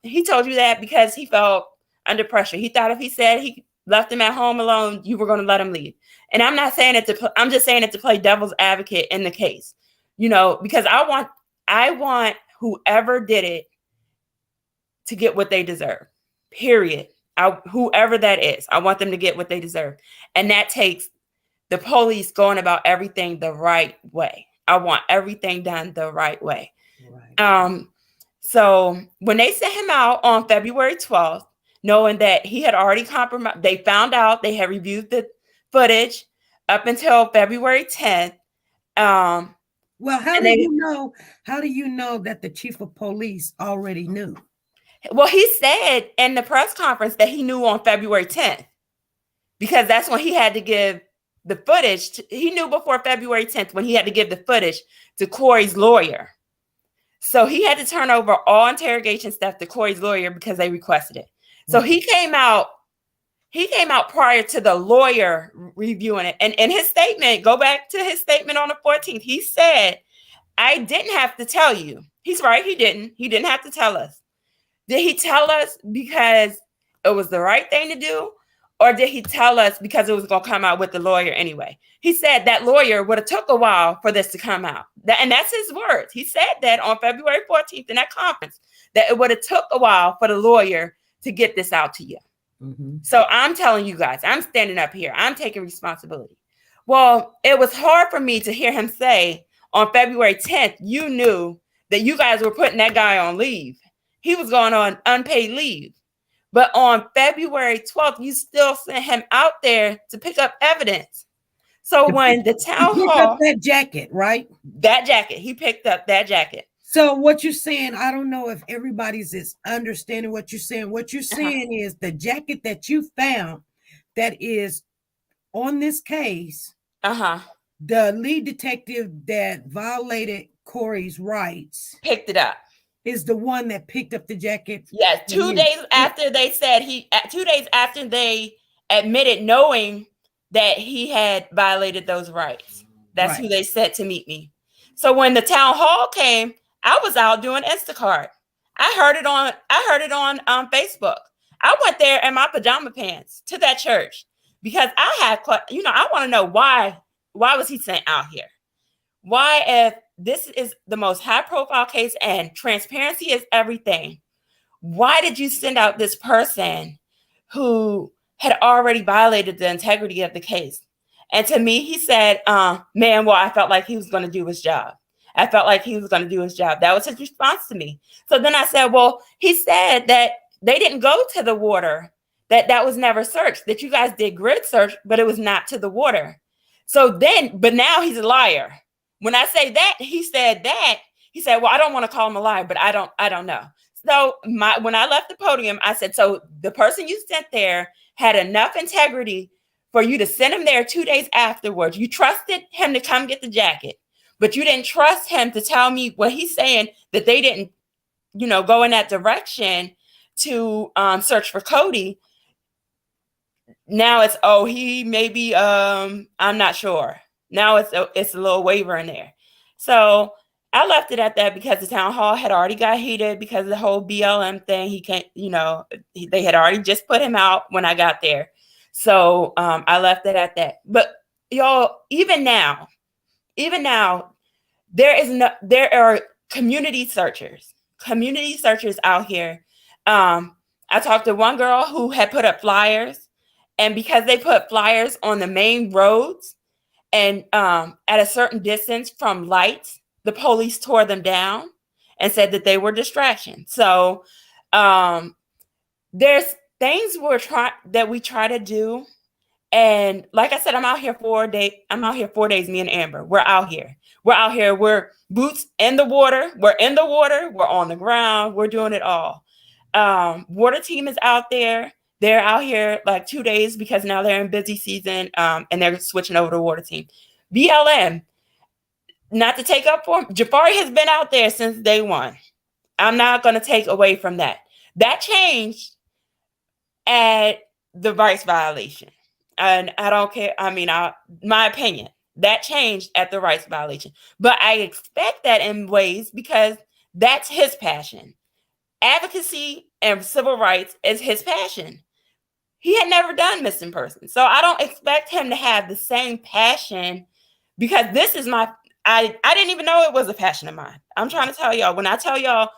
he told you that because he felt under pressure. He thought if he said he left him at home alone, you were going to let him leave. And I'm not saying it I'm just saying it to play devil's advocate in the case, because I want whoever did it to get what they deserve, period. Whoever that is, I want them to get what they deserve. And that takes the police going about everything the right way. I want everything done the right way. Right. So when they sent him out on February 12th, knowing that he had already compromised, they found out, they had reviewed the footage up until February 10th. Well, how do you know that the chief of police already knew? Well, he said in the press conference that he knew on February 10th, because that's when he had to give the footage. He knew before February 10th when he had to give the footage to Corey's lawyer. So he had to turn over all interrogation stuff to Corey's lawyer because they requested it. So he came out prior to the lawyer reviewing it. And in his statement, go back to his statement on the 14th, he said, I didn't have to tell you. He's right, he didn't. He didn't have to tell us. Did he tell us because it was the right thing to do? Or did he tell us because it was going to come out with the lawyer anyway? He said that lawyer would have took a while for this to come out. And that's his words. He said that on February 14th in that conference, that it would have took a while for the lawyer to get this out to you. Mm-hmm. So I'm telling you guys, I'm standing up here. I'm taking responsibility. Well, it was hard for me to hear him say on February 10th, you knew that you guys were putting that guy on leave. He was going on unpaid leave. But on February 12th, you still sent him out there to pick up evidence. So when the town hall... that jacket, right? That jacket. He picked up that jacket. So what you're saying, I don't know if everybody's is understanding what you're saying. What you're saying is the jacket that you found that is on this case, the lead detective that violated Corey's rights picked it up. Is the one that picked up the jacket. Yes, 2 days after they said 2 days after they admitted knowing that he had violated those rights. That's who they said to meet me. So when the town hall came, I was out doing Instacart. I heard it on Facebook. I went there in my pajama pants to that church because I had, I want to know why was he sent out here? Why, if this is the most high profile case and transparency is everything, why did you send out this person who had already violated the integrity of the case? And to me, he said, I felt like he was going to do his job. I felt like he was going to do his job. That was his response to me. So then I said, well, he said that they didn't go to the water, that was never searched, that you guys did grid search, but it was not to the water. So then, but now he's a liar. When I say that, he said, well, I don't want to call him a liar, but I don't know. So when I left the podium, I said, so the person you sent there had enough integrity for you to send him there 2 days afterwards. You trusted him to come get the jacket. but you didn't trust him to tell me what he's saying, that they didn't, go in that direction to search for Cody. Now it's, he maybe, I'm not sure. Now it's a little waiver in there. So I left it at that because the town hall had already got heated because of the whole BLM thing. He can't, they had already just put him out when I got there. So I left it at that. But y'all, even now, there are community searchers out here. I talked to one girl who had put up flyers, and because they put flyers on the main roads and at a certain distance from lights, the police tore them down and said that they were distractions. So there's things that we try to do. And like I said, I'm out here 4 days. Me and Amber, we're out here. We're boots in the water. We're in the water. We're on the ground. We're doing it all. Water team is out there. They're out here like 2 days because now they're in busy season, and they're switching over to water team. BLM, not to take up for him, Jafari has been out there since day one. I'm not going to take away from that. That changed at the rights violation. And I don't care. I mean, my opinion, that changed at the rights violation. But I expect that in ways because that's his passion. Advocacy and civil rights is his passion. He had never done missing persons. So I don't expect him to have the same passion because this is I didn't even know it was a passion of mine. I'm trying to tell y'all, when I tell y'all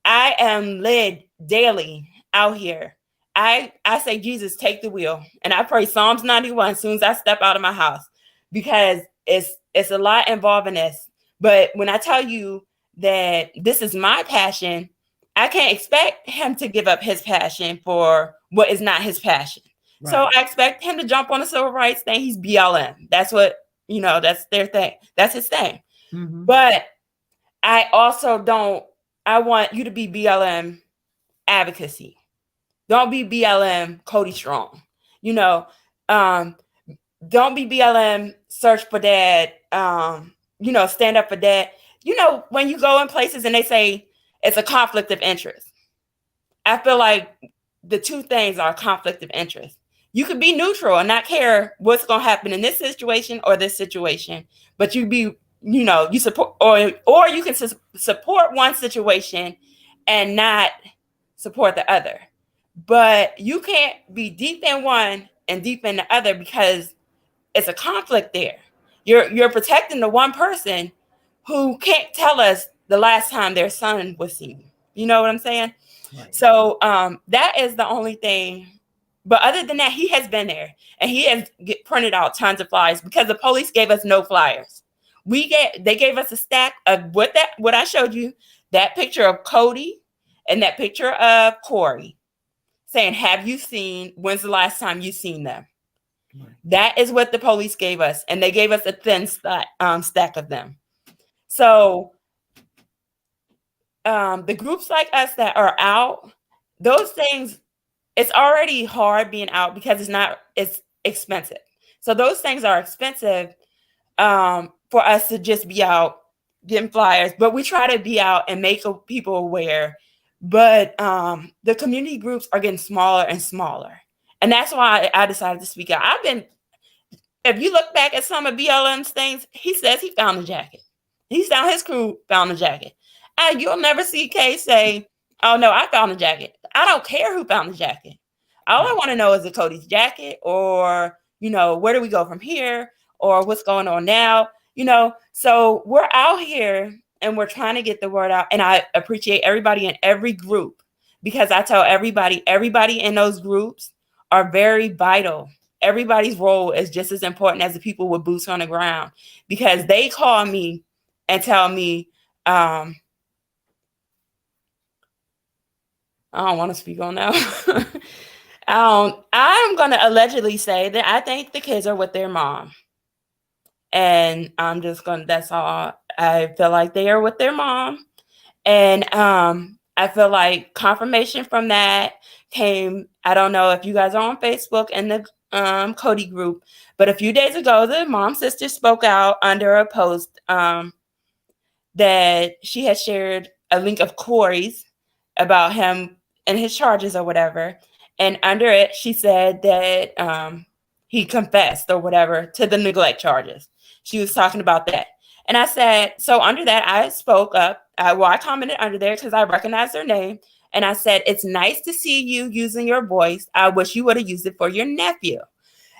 I am led daily out here, I say, Jesus, take the wheel. And I pray Psalms 91 as soon as I step out of my house because it's a lot involved in this. But when I tell you that this is my passion, I can't expect him to give up his passion for what is not his passion. Right. So I expect him to jump on the civil rights thing. He's BLM. That's what, that's their thing. That's his thing. Mm-hmm. But I also I want you to be BLM advocacy. Don't be BLM Cody Strong. Don't be BLM search for dad. Stand up for dad. When you go in places and they say it's a conflict of interest, I feel like the two things are conflict of interest. You could be neutral and not care what's going to happen in this situation or this situation, but you be, you support, or you can support one situation and not support the other. But you can't be deep in one and deep in the other because it's a conflict there. You're protecting the one person who can't tell us the last time their son was seen. You know what I'm saying? Right. So that is the only thing. But other than that, he has been there and he has printed out tons of flyers because the police gave us no flyers. They gave us a stack of what I showed you, that picture of Cody and that picture of Corey, saying, when's the last time you seen them? Right. That is what the police gave us. And they gave us a thin stack of them. So the groups like us that are out, those things, it's already hard being out because it's expensive. So those things are expensive for us to just be out getting flyers. But we try to be out and make people aware. But the community groups are getting smaller and smaller. And that's why I decided to speak out. If you look back at some of BLM's things, he says he found the jacket. His crew found the jacket. And you'll never see Kay say, oh, no, I found the jacket. I don't care who found the jacket. All I want to know is it Cody's jacket or, where do we go from here or what's going on now? So we're out here and we're trying to get the word out. And I appreciate everybody in every group because I tell everybody in those groups are very vital. Everybody's role is just as important as the people with boots on the ground because they call me and tell me, I don't want to speak on that. I'm going to allegedly say that I think the kids are with their mom. And that's all. I feel like they are with their mom. And I feel like confirmation from that came, I don't know if you guys are on Facebook and the Cody group, but a few days ago, the mom sister spoke out under a post that she had shared a link of Corey's about him and his charges or whatever. And under it, she said that he confessed or whatever to the neglect charges. She was talking about that. And I said, so under that, I spoke up. I commented under there because I recognized her name. And I said, it's nice to see you using your voice. I wish you would have used it for your nephew.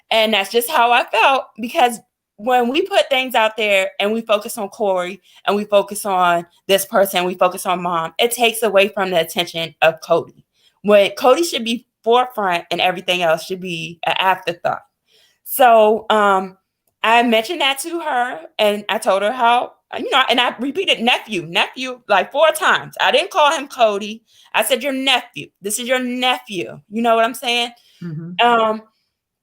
And that's just how I felt, because when we put things out there and we focus on Corey and we focus on this person, we focus on mom, it takes away from the attention of Cody. When Cody should be forefront and everything else should be an afterthought. So I mentioned that to her and I told her how, and I repeated nephew like 4 times. I didn't call him Cody. I said, your nephew. This is your nephew. You know what I'm saying? Mm-hmm.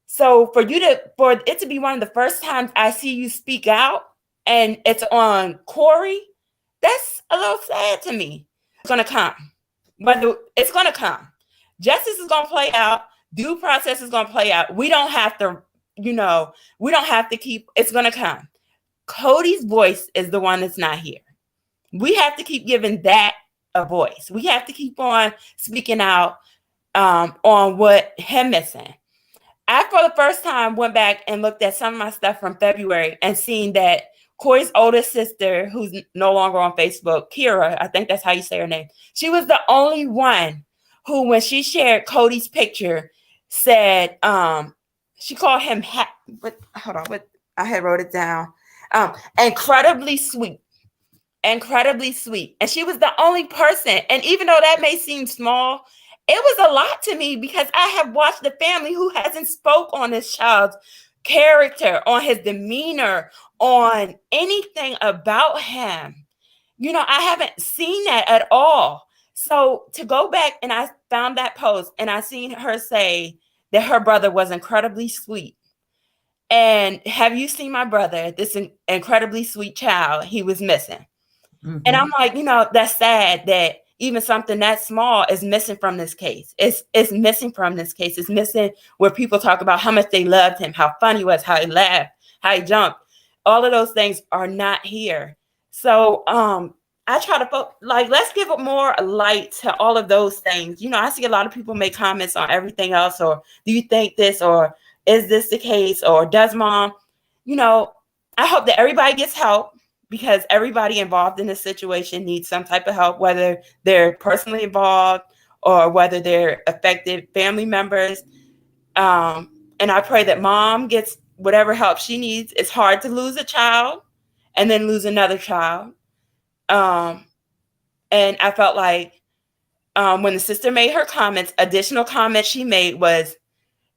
So for it to be one of the first times I see you speak out and it's on Corey, that's a little sad to me. It's going to come. But it's going to come. Justice is going to play out. Due process is going to play out. We don't have to, it's going to come. Cody's voice is the one that's not here. We have to keep giving that a voice. We have to keep on speaking out on what him missing. I, for the first time, went back and looked at some of my stuff from February and seen that Corey's oldest sister, who's no longer on Facebook, Kira, I think that's how you say her name, she was the only one who, when she shared Cody's picture, said, she called him, I had wrote it down, incredibly sweet. Incredibly sweet. And she was the only person. And even though that may seem small, it was a lot to me because I have watched the family who hasn't spoke on this child's character, on his demeanor, on anything about him. I haven't seen that at all. So to go back and I found that post and I seen her say that her brother was incredibly sweet. And have you seen my brother, this incredibly sweet child he was missing? Mm-hmm. And I'm like, that's sad that even something that small is missing from this case. It's missing from this case. It's missing where people talk about how much they loved him, how fun he was, how he laughed, how he jumped. All of those things are not here. So I try to let's give more light to all of those things. I see a lot of people make comments on everything else, or do you think this, or is this the case, or does mom? I hope that everybody gets help, because everybody involved in this situation needs some type of help, whether they're personally involved or whether they're affected family members. And I pray that mom gets whatever help she needs. It's hard to lose a child and then lose another child. And I felt like when the sister made her comments, additional comments she made was,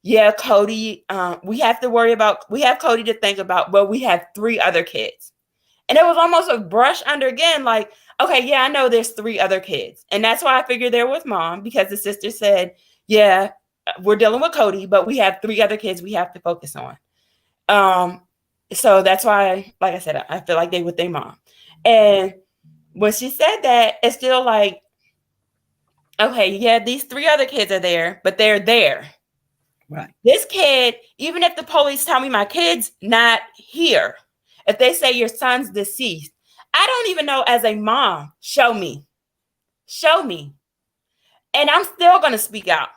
yeah, Cody, we have Cody to think about, but we have 3 other kids. And it was almost a brush under again, like, okay, yeah, I know there's 3 other kids. And that's why I figured they're with mom, because the sister said, yeah, we're dealing with Cody, but we have 3 other kids we have to focus on. So that's why, like I said, I feel like they with their mom. And when she said that, it's still like, okay, yeah, these 3 other kids are there, but they're there. Right. This kid, even if the police tell me my kid's not here, if they say your son's deceased, I don't even know as a mom, show me. And I'm still going to speak out.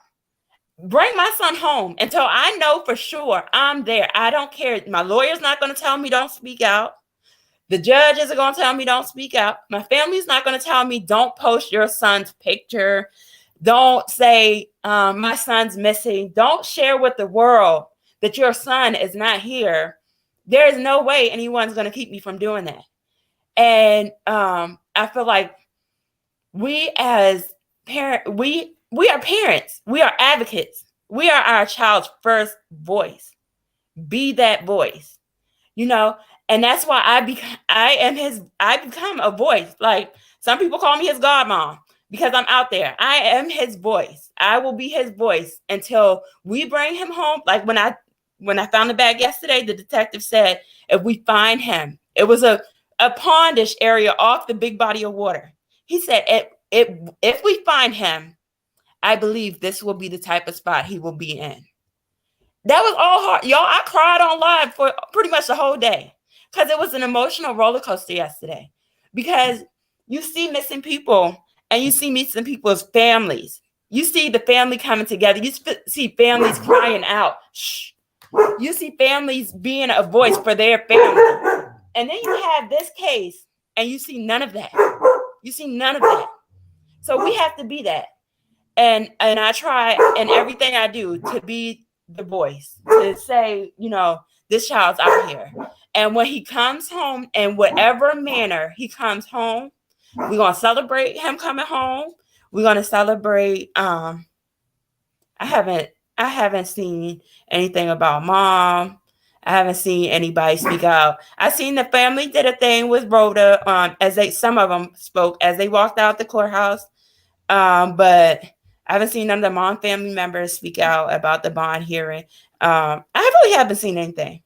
Bring my son home until I know for sure I'm there. I don't care. My lawyer's not going to tell me don't speak out. The judge isn't going to tell me don't speak out. My family's not going to tell me don't post your son's picture. Don't say my son's missing. Don't share with the world that your son is not here. There is no way anyone's going to keep me from doing that. And I feel like we as parents, we are parents. We are advocates. We are our child's first voice. Be that voice, and that's why I become a voice. Like some people call me his godmom because I'm out there. I am his voice. I will be his voice until we bring him home. Like when I found the bag yesterday, the detective said, if we find him, it was a pondish area off the big body of water. He said, if we find him, I believe this will be the type of spot he will be in. That was all hard. Y'all, I cried on live for pretty much the whole day because it was an emotional roller coaster yesterday. Because you see missing people and you see missing people's families. You see the family coming together. You see families crying out. Shh. You see families being a voice for their family. And then you have this case and you see none of that. You see none of that. So we have to be that. And I try in everything I do to be the voice, to say, you know, this child's out here. And when he comes home, in whatever manner he comes home, we're going to celebrate him coming home. We're going to celebrate. I haven't seen anything about mom. I haven't seen anybody speak out. I seen the family did a thing with Rhoda, some of them spoke as they walked out the courthouse. But I haven't seen none of the mom family members speak out about the bond hearing. I really haven't seen anything.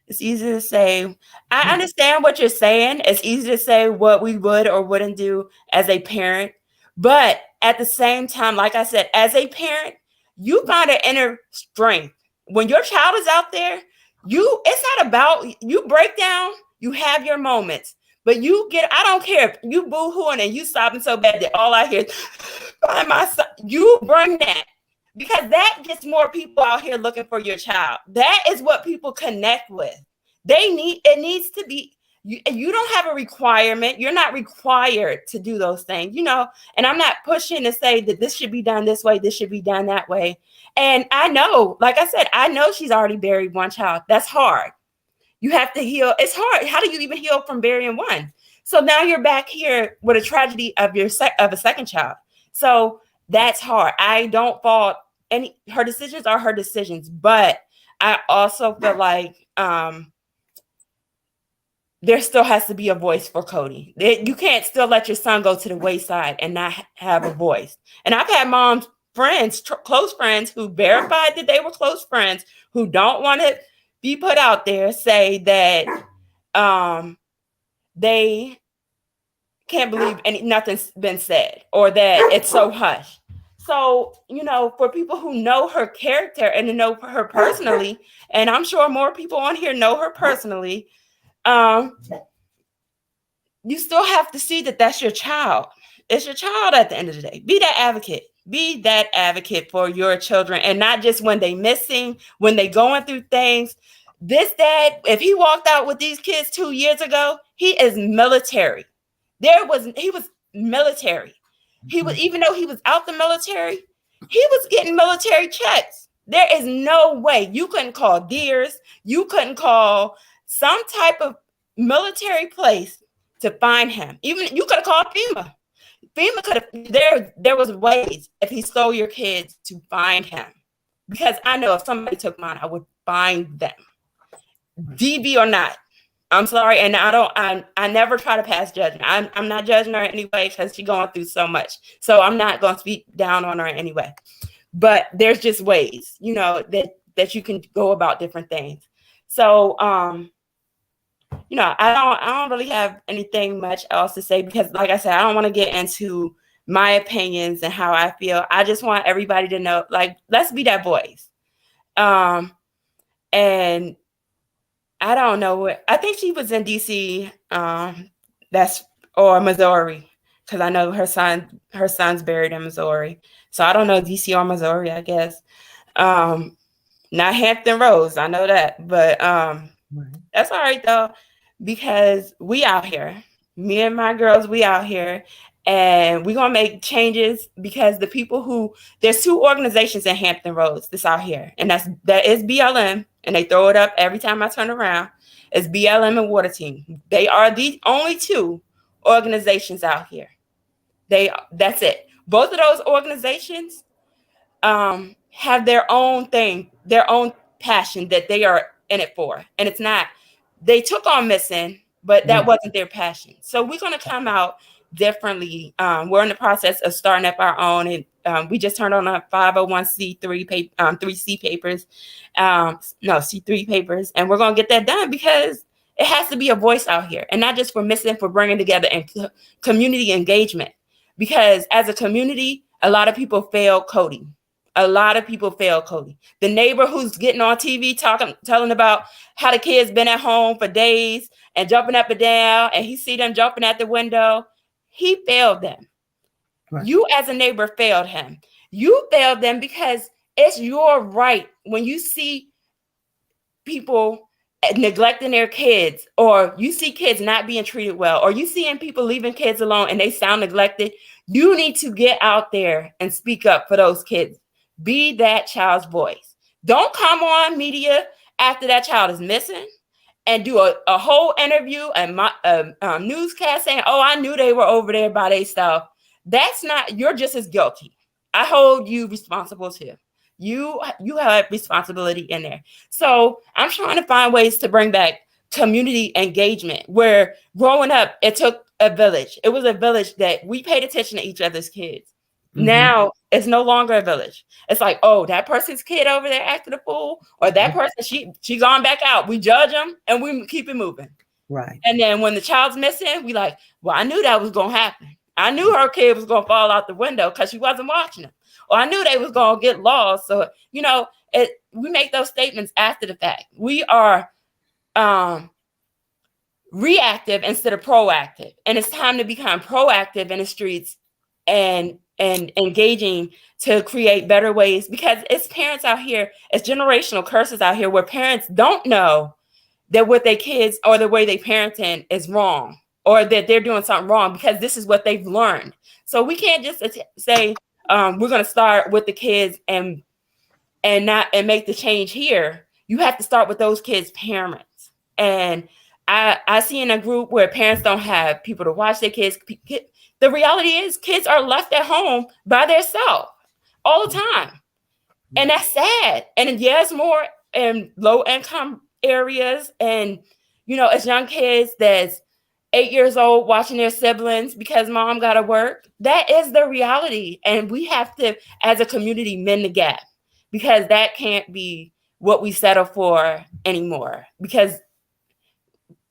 It's easy to say. I understand what you're saying. It's easy to say what we would or wouldn't do as a parent. But at the same time, like I said, as a parent, you find an inner strength. When your child is out there, it's not about, you break down, you have your moments. But I don't care if you boo-hooing and you sobbing so bad that all I hear is, by my son, you bring that. Because that gets more people out here looking for your child. That is what people connect with. It needs to be, you don't have a requirement. You're not required to do those things, you know, and I'm not pushing to say that this should be done this way, this should be done that way. And I know, like I said, I know she's already buried one child. That's hard. You have to heal. It's hard. How do you even heal from burying one? So now you're back here with a tragedy of a second child. So that's hard. I don't fault her decisions are her decisions, but I also feel like there still has to be a voice for Cody. You can't still let your son go to the wayside and not have a voice. And I've had moms, friends, close friends who verified that they were close friends who don't want to be put out there, say that they can't believe nothing's been said or that it's so hush. So, you know, for people who know her character and to know her personally, and I'm sure more people on here know her personally, you still have to see that that's your child. It's your child at the end of the day. Be that advocate. Be that advocate for your children, and not just when they missing, when they going through things. This dad, if he walked out with these kids 2 years ago, he is military. He was military. He was, even though he was out the military, he was getting military checks. There is no way you couldn't call Deers. You couldn't call some type of military place to find him. Even you could have called FEMA. FEMA could have, there was ways if he stole your kids to find him. Because I know if somebody took mine, I would find them. DV or not. I'm sorry, and I never try to pass judgment. I'm not judging her anyway because she's going through so much. So I'm not going to speak down on her anyway. But there's just ways, you know, that you can go about different things. So you know, I don't really have anything much else to say because, like I said, I don't want to get into my opinions and how I feel. I just want everybody to know, like, let's be that voice. And I don't know. I think she was in DC, or Missouri, because I know her son's buried in Missouri. So I don't know DC or Missouri, I guess. Not Hampton Roads, I know that, but that's all right though, because we out here. Me and my girls, we out here, and we're gonna make changes because the people there's 2 organizations in Hampton Roads that's out here, and that is BLM. And they throw it up every time I turn around. It's BLM and Water Team. They are the only 2 organizations out here. That's it. Both of those organizations have their own thing, their own passion that they are in it for. And it's not, they took on missing, but that wasn't their passion. So we're going to come out differently. We're in the process of starting up our own, and we just turned on a 501c3 3C papers, C3 papers, and we're going to get that done because it has to be a voice out here, and not just for missing, for bringing together and community engagement. Because as a community, a lot of people fail Cody. A lot of people fail Cody. The neighbor who's getting on TV telling about how the kid's been at home for days and jumping up and down, and he see them jumping at the window. He failed them. Right. You as a neighbor failed him. You failed them because it's your right when you see people neglecting their kids, or you see kids not being treated well, or you seeing people leaving kids alone and they sound neglected. You need to get out there and speak up for those kids. Be that child's voice. Don't come on media after that child is missing and do a whole interview and newscast saying, oh, I knew they were over there by their stuff. That's not, you're just as guilty. I hold you responsible too. You have responsibility in there. So I'm trying to find ways to bring back community engagement, where growing up, it took a village. It was a village that we paid attention to each other's kids. Mm-hmm. Now it's no longer a village. It's like, oh, that person's kid over there acting a fool, or that person, she gone back out. We judge them and we keep it moving. Right. And then when the child's missing, we like, well, I knew that was going to happen. I knew her kid was going to fall out the window because she wasn't watching them. Or I knew they was going to get lost. So, we make those statements after the fact. We are reactive instead of proactive. And it's time to become proactive in the streets and engaging to create better ways, because it's parents out here, it's generational curses out here where parents don't know that what their kids or the way they parenting is wrong, or that they're doing something wrong, because this is what they've learned. So we can't just say, we're going to start with the kids and make the change here. You have to start with those kids' parents. And I see in a group where parents don't have people to watch their kids. The reality is kids are left at home by themselves all the time. And that's sad. And yes, more in low income areas. And, it's young kids that's 8 years old watching their siblings because mom got to work. That is the reality. And we have to, as a community, mend the gap, because that can't be what we settle for anymore, because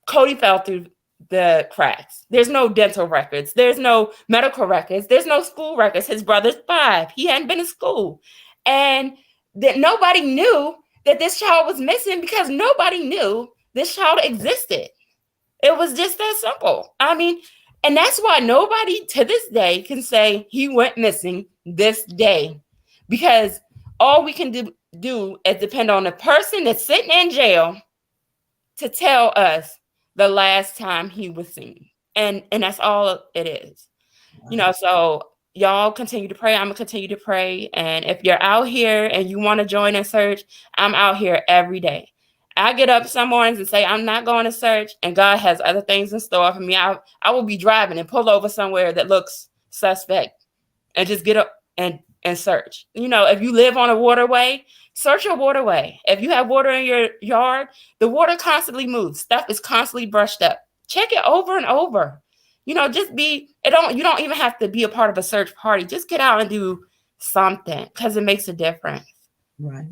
Cody fell through the cracks. There's no dental records. There's no medical records. There's no school records. His brother's 5. He hadn't been to school. And that nobody knew that this child was missing, because nobody knew this child existed. It was just that simple. And that's why nobody to this day can say he went missing this day, because all we can do is depend on the person that's sitting in jail to tell us the last time he was seen. And that's all it is. So y'all continue to pray. I'm going to continue to pray. And if you're out here and you want to join a search, I'm out here every day. I get up some mornings and say, I'm not going to search, and God has other things in store for me. I will be driving and pull over somewhere that looks suspect and just get up and search. If you live on a waterway, search your waterway. If you have water in your yard, the water constantly moves. Stuff is constantly brushed up. Check it over and over. You don't even have to be a part of a search party. Just get out and do something, because it makes a difference. Right.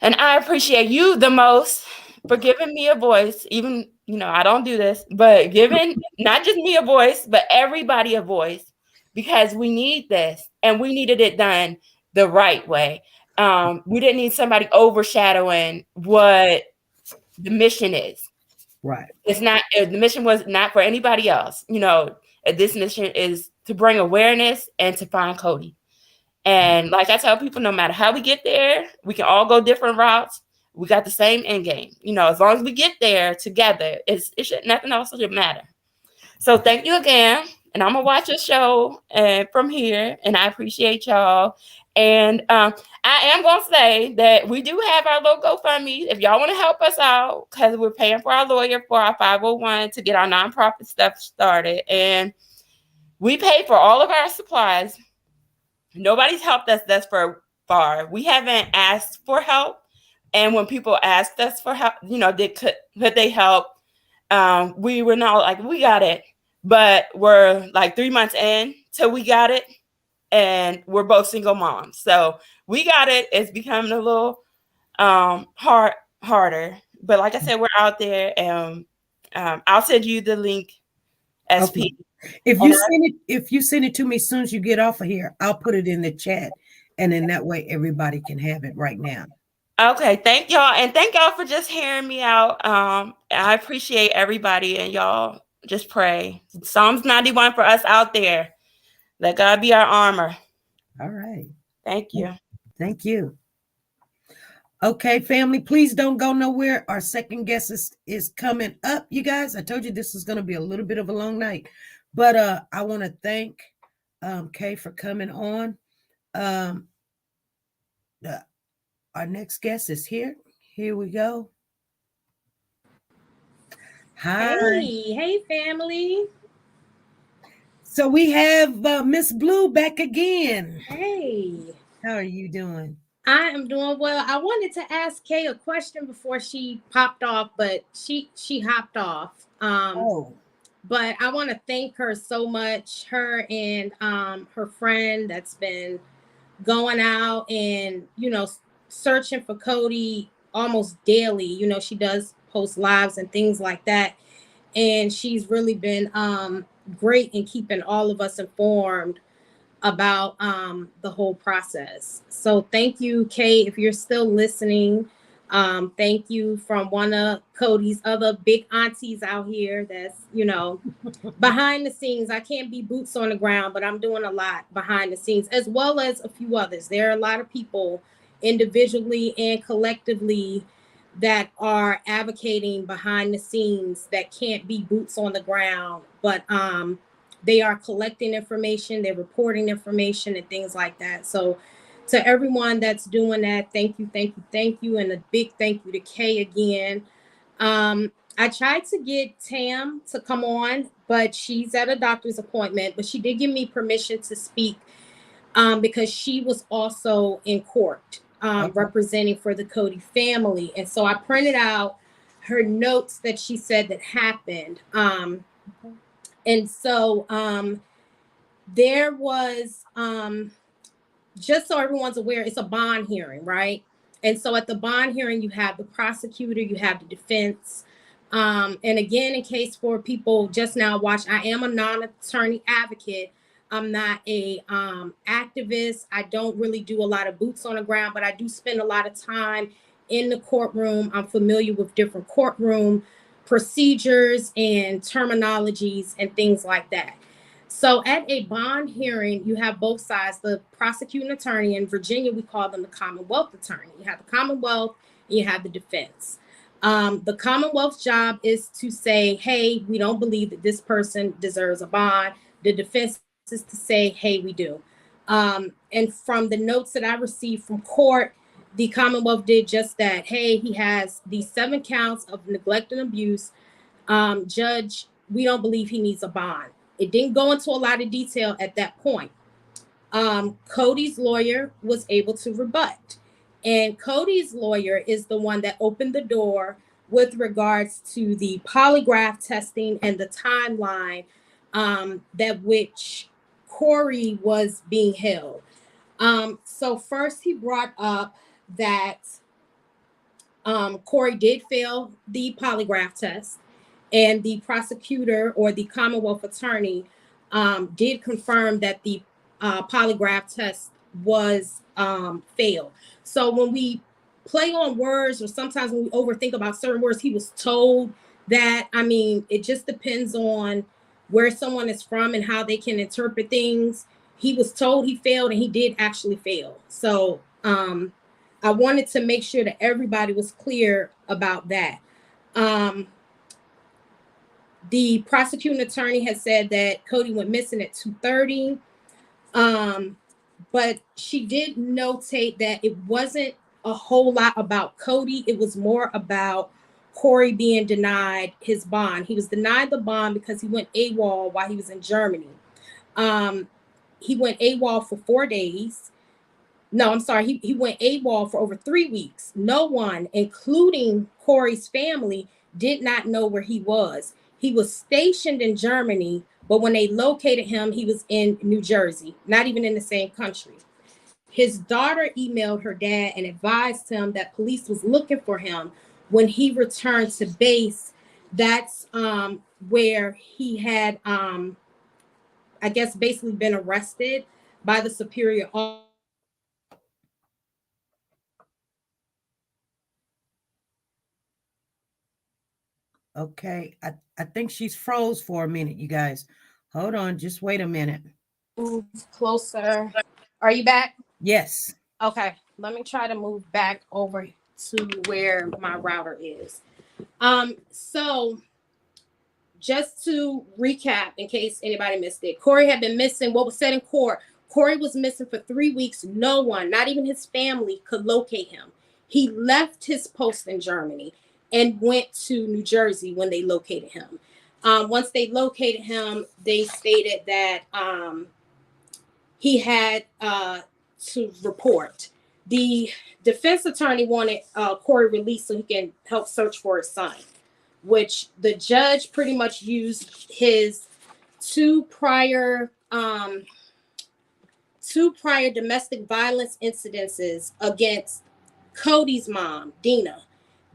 And I appreciate you the most for giving me a voice. Even, I don't do this, but giving not just me a voice, but everybody a voice, because we need this, and we needed it done the right way. We didn't need somebody overshadowing what the mission is. Right. It's not, the mission was not for anybody else. This mission is to bring awareness and to find Cody. And like I tell people, no matter how we get there, we can all go different routes. We got the same end game. As long as we get there together, nothing else should matter. So thank you again. And I'm going to watch your show from here. And I appreciate y'all. And I am going to say that we do have our little GoFundMe. If y'all want to help us out, because we're paying for our lawyer for our 501 to get our nonprofit stuff started. And we pay for all of our supplies. Nobody's helped us thus far. We haven't asked for help. And when people asked us for help, could they help? We were not like, we got it. But we're like 3 months in till we got it. And we're both single moms. So we got it. It's becoming a little harder. But like I said, we're out there. And I'll send you the link, SP. Okay. If you send it to me as soon as you get off of here, I'll put it in the chat. And then that way everybody can have it right now. Okay, thank y'all, and thank y'all for just hearing me out. I appreciate everybody, and y'all just pray. Psalms 91 for us out there. Let God be our armor. All right. Thank you. Thank you. Okay, family, please don't go nowhere. Our second guest is coming up, you guys. I told you this is going to be a little bit of a long night, but I want to thank Kay for coming on. Our next guest is here. Here we go. Hi. Hey, family. So we have Miss Blue back again. Hey. How are you doing? I am doing well. I wanted to ask Kay a question before she popped off, but she hopped off. But I want to thank her so much. Her and her friend that's been going out and searching for Cody almost daily. She does post lives and things like that, and she's really been great in keeping all of us informed about the whole process. So thank you, Kay, if you're still listening. Thank you from one of Cody's other big aunties out here that's, behind the scenes. I can't be boots on the ground, but I'm doing a lot behind the scenes, as well as a few others. There are a lot of people individually and collectively that are advocating behind the scenes that can't be boots on the ground, but they are collecting information, they're reporting information and things like that. So to everyone that's doing that, thank you. And a big thank you to Kay again. I tried to get Tam to come on, but she's at a doctor's appointment, but she did give me permission to speak because she was also in court representing for the Cody family. And so I printed out her notes that she said that happened. And so there was, just so everyone's aware, it's a bond hearing, right? And so at the bond hearing, you have the prosecutor, you have the defense. And again, in case for people just now watch, I am a non-attorney advocate. I'm not a activist. I don't really do a lot of boots on the ground, but I do spend a lot of time in the courtroom. I'm familiar with different courtroom procedures and terminologies and things like that. So at a bond hearing, you have both sides, the prosecuting attorney. In Virginia, we call them the Commonwealth attorney. You have the Commonwealth and you have the defense. The Commonwealth's job is to say, hey, we don't believe that this person deserves a bond. The defense is to say, hey, we do. And from the notes that I received from court, the Commonwealth did just that. Hey, he has these 7 counts of neglect and abuse. Judge, we don't believe he needs a bond. It didn't go into a lot of detail at that point. Cody's lawyer was able to rebut. And Cody's lawyer is the one that opened the door with regards to the polygraph testing and the timeline that which Corey was being held. So first he brought up that Corey did fail the polygraph test, and the prosecutor or the Commonwealth attorney did confirm that the polygraph test was failed. So when we play on words, or sometimes when we overthink about certain words, he was told that. I mean, it just depends on where someone is from and how they can interpret things. He was told he failed, and he did actually fail. So I wanted to make sure that everybody was clear about that. The prosecuting attorney has said that Cody went missing at 2:30. But she did notate that it wasn't a whole lot about Cody. It was more about Corey being denied his bond. He was denied the bond because he went AWOL while he was in Germany. He went AWOL for 4 days. No, I'm sorry. He went AWOL for over 3 weeks. No one, including Corey's family, did not know where he was. He was stationed in Germany, but when they located him, he was in New Jersey, not even in the same country. His daughter emailed her dad and advised him that police was looking for him when he returned to base. That's where he had, I guess, basically been arrested by the superior Okay, I think she's froze for a minute, you guys. Hold on, just wait a minute. Move closer. Are you back? Yes. Okay, let me try to move back over to where my router is. So just to recap, in case anybody missed it, Corey had been missing. What was said in court, Corey was missing for 3 weeks. No one, not even his family, could locate him. He left his post in Germany and went to New Jersey when they located him. Once they located him, they stated that he had to report. The defense attorney wanted Corey released so he can help search for his son, which the judge pretty much used his two prior domestic violence incidences against Cody's mom, Dina,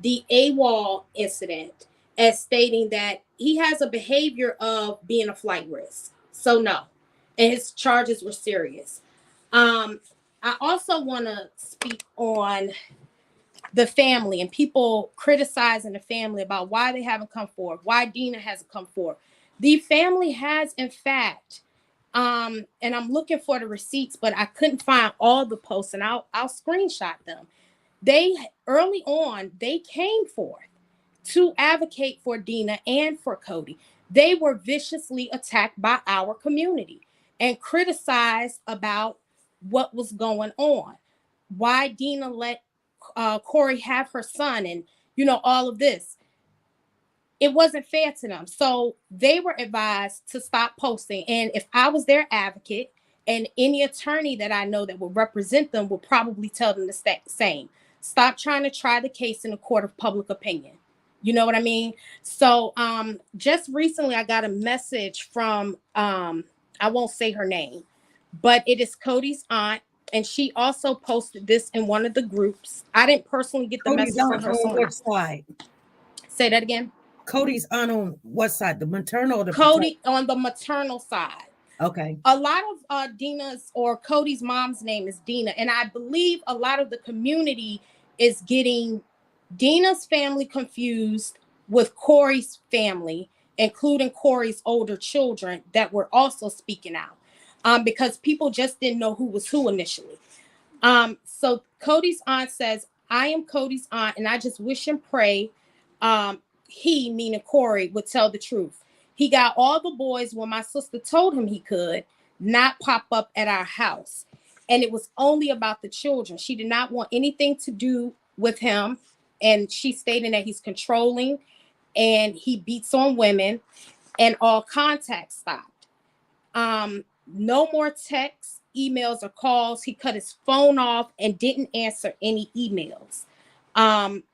the AWOL incident, as stating that he has a behavior of being a flight risk. So no, and his charges were serious. I also want to speak on the family and people criticizing the family about why they haven't come forward, why Dina hasn't come forward. The family has, in fact, and I'm looking for the receipts, but I couldn't find all the posts, and I'll screenshot them. They early on, they came forth to advocate for Dina and for Cody. They were viciously attacked by our community and criticized about what was going on, why Dina let Corey have her son, and all of this. It wasn't fair to them, so they were advised to stop posting. And if I was their advocate, and any attorney that I know that would represent them would probably tell them the same. Stop trying to try the case in a court of public opinion. You know what I mean? So just recently I got a message from I won't say her name, but it is Cody's aunt. And she also posted this in one of the groups. I didn't personally get the message from her. On what side? Say that again. Cody's aunt on what side? The maternal or the Cody paternal? on the maternal side. Okay. A lot of Dina's or Cody's mom's name is Dina. And I believe a lot of the community is getting Dina's family confused with Corey's family, including Corey's older children that were also speaking out. Because people just didn't know who was who initially. So Cody's aunt says, I am Cody's aunt, and I just wish and pray he, meaning Corey, would tell the truth. He got all the boys when my sister told him he could not pop up at our house. And it was only about the children. She did not want anything to do with him. And she stated that he's controlling and he beats on women, and all contact stopped. No more texts, emails, or calls. He cut his phone off and didn't answer any emails.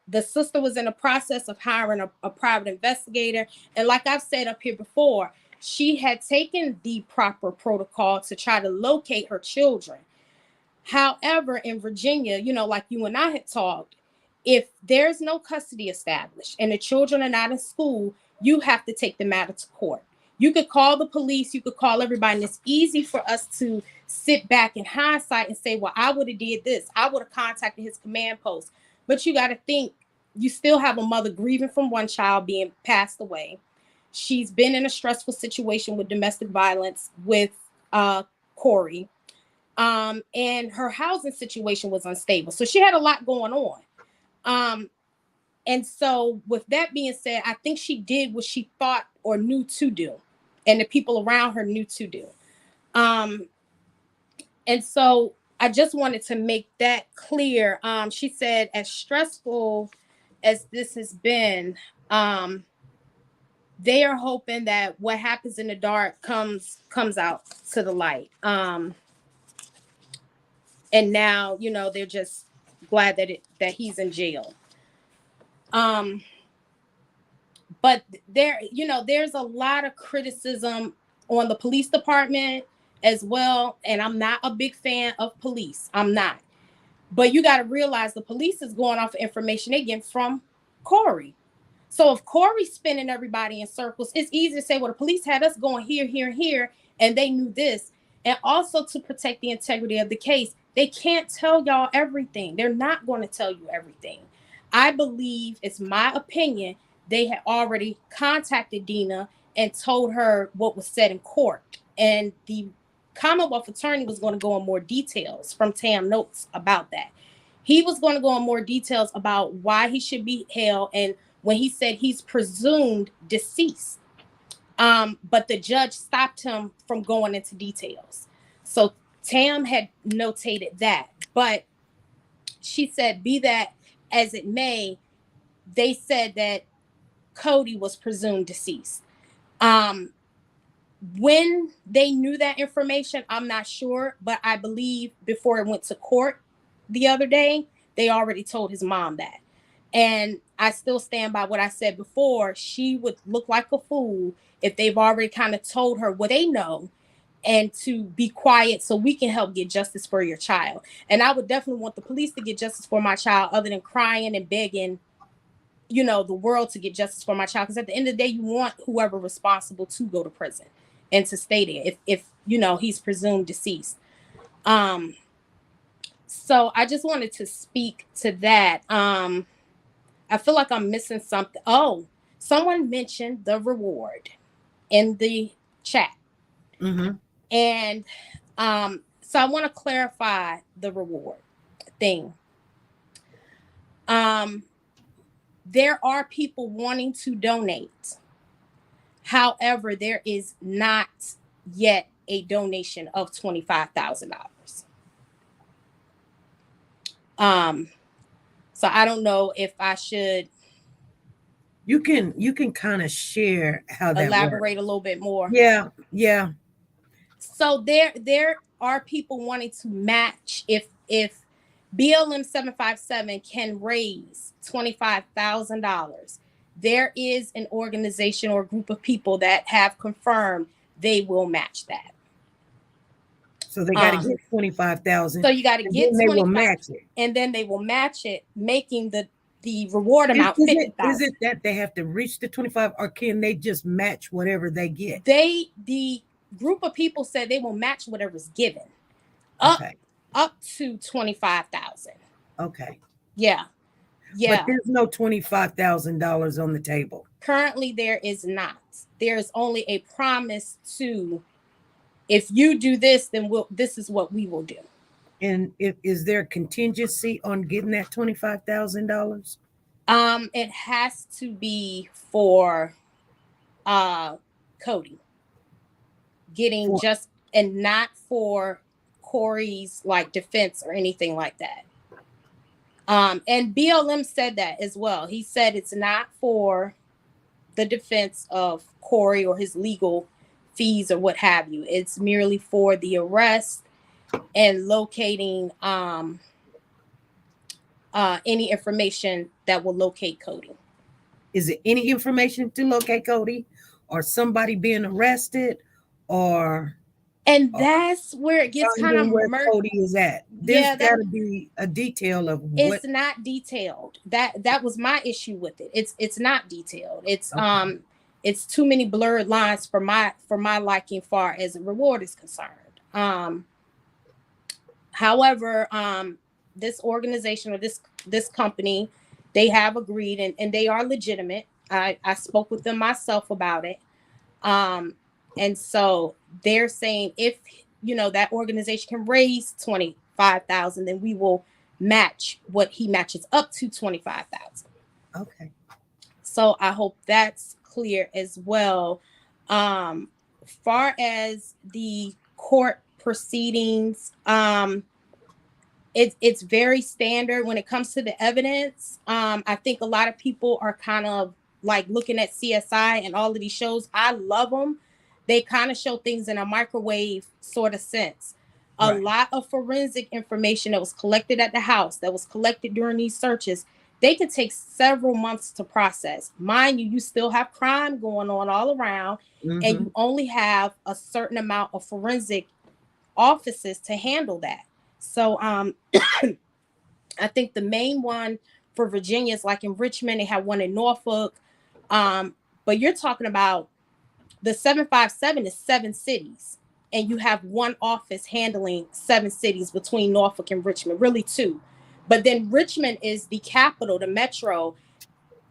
The sister was in the process of hiring a private investigator. And like I've said up here before, she had taken the proper protocol to try to locate her children. However, in Virginia, like you and I had talked, if there's no custody established and the children are not in school, you have to take the matter to court. You could call the police, you could call everybody, and it's easy for us to sit back in hindsight and say, well, I would have did this. I would have contacted his command post. But you got to think, you still have a mother grieving from one child being passed away. She's been in a stressful situation with domestic violence with Corey. And her housing situation was unstable. So she had a lot going on. And so with that being said, I think she did what she thought or knew to do, and the people around her knew to do. And so I just wanted to make that clear. She said, as stressful as this has been, they are hoping that what happens in the dark comes out to the light. And now, they're just glad that he's in jail. But there's a lot of criticism on the police department as well. And I'm not a big fan of police. I'm not. But you got to realize the police is going off of information they get from Corey. So if Corey's spinning everybody in circles, it's easy to say, well, the police had us going here, here, here, and they knew this. And also to protect the integrity of the case, they can't tell y'all everything. They're not going to tell you everything. I believe, it's my opinion, they had already contacted Dina and told her what was said in court. And the Commonwealth attorney was going to go in more details from Tam notes about that. He was going to go in more details about why he should be held, and when he said he's presumed deceased. But the judge stopped him from going into details. So Tam had notated that, but she said, be that as it may, they said that Cody was presumed deceased. When they knew that information, I'm not sure, but I believe before it went to court the other day, they already told his mom that. And I still stand by what I said before. She would look like a fool if they've already kind of told her what they know and to be quiet so we can help get justice for your child. And I would definitely want the police to get justice for my child, other than crying and begging, the world to get justice for my child. Because at the end of the day, you want whoever responsible to go to prison and to stay there if he's presumed deceased. So I just wanted to speak to that. I feel like I'm missing something. Oh, someone mentioned the reward in the chat. Mm-hmm. And so I want to clarify the reward thing. There are people wanting to donate. However, there is not yet a donation of $25,000. So I don't know if I should. You can kind of share how that elaborate works. A little bit more. Yeah. So there are people wanting to match if BLM 757 can raise $25,000. There is an organization or a group of people that have confirmed they will match that. So they got to get 25,000. So you got to get 25, they will match it, and then they will match it, making the reward amount $50,000. Is it that they have to reach the 25, or can they just match whatever they get? The group of people said they will match whatever's given, up to 25,000. Okay. Yeah. But there's no $25,000 on the table. Currently, there is not. There is only a promise to, if you do this, then this is what we will do. And is there contingency on getting that $25,000? It has to be for Cody getting and not for Corey's defense or anything like that. And BLM said that as well. He said it's not for the defense of Corey or his legal fees or what have you. It's merely for the arrest and locating any information that will locate Cody. Is it any information to locate Cody, or somebody being arrested, or? And that's where it gets kind of where Cody is at. There's got to be a detail of what. It's not detailed. That was my issue with it. It's not detailed. It's too many blurred lines for my liking, far as the reward is concerned. However, this organization or this company, they have agreed and they are legitimate. I spoke with them myself about it. And so they're saying if that organization can raise $25,000, then we will match what he matches up to $25,000. Okay. So I hope that's clear as well. Far as the court proceedings, it's very standard when it comes to the evidence. I think a lot of people are kind of looking at CSI and all of these shows. I love them. They kind of show things in a microwave sort of sense. A lot of forensic information that was collected at the house, that was collected during these searches, they can take several months to process. Mind you, you still have crime going on all around, and you only have a certain amount of forensic offices to handle that. So I think the main one for Virginia is in Richmond. They have one in Norfolk. But you're talking about the 757 is 7 cities, and you have one office handling 7 cities between Norfolk and Richmond, really 2. But then Richmond is the capital, the metro.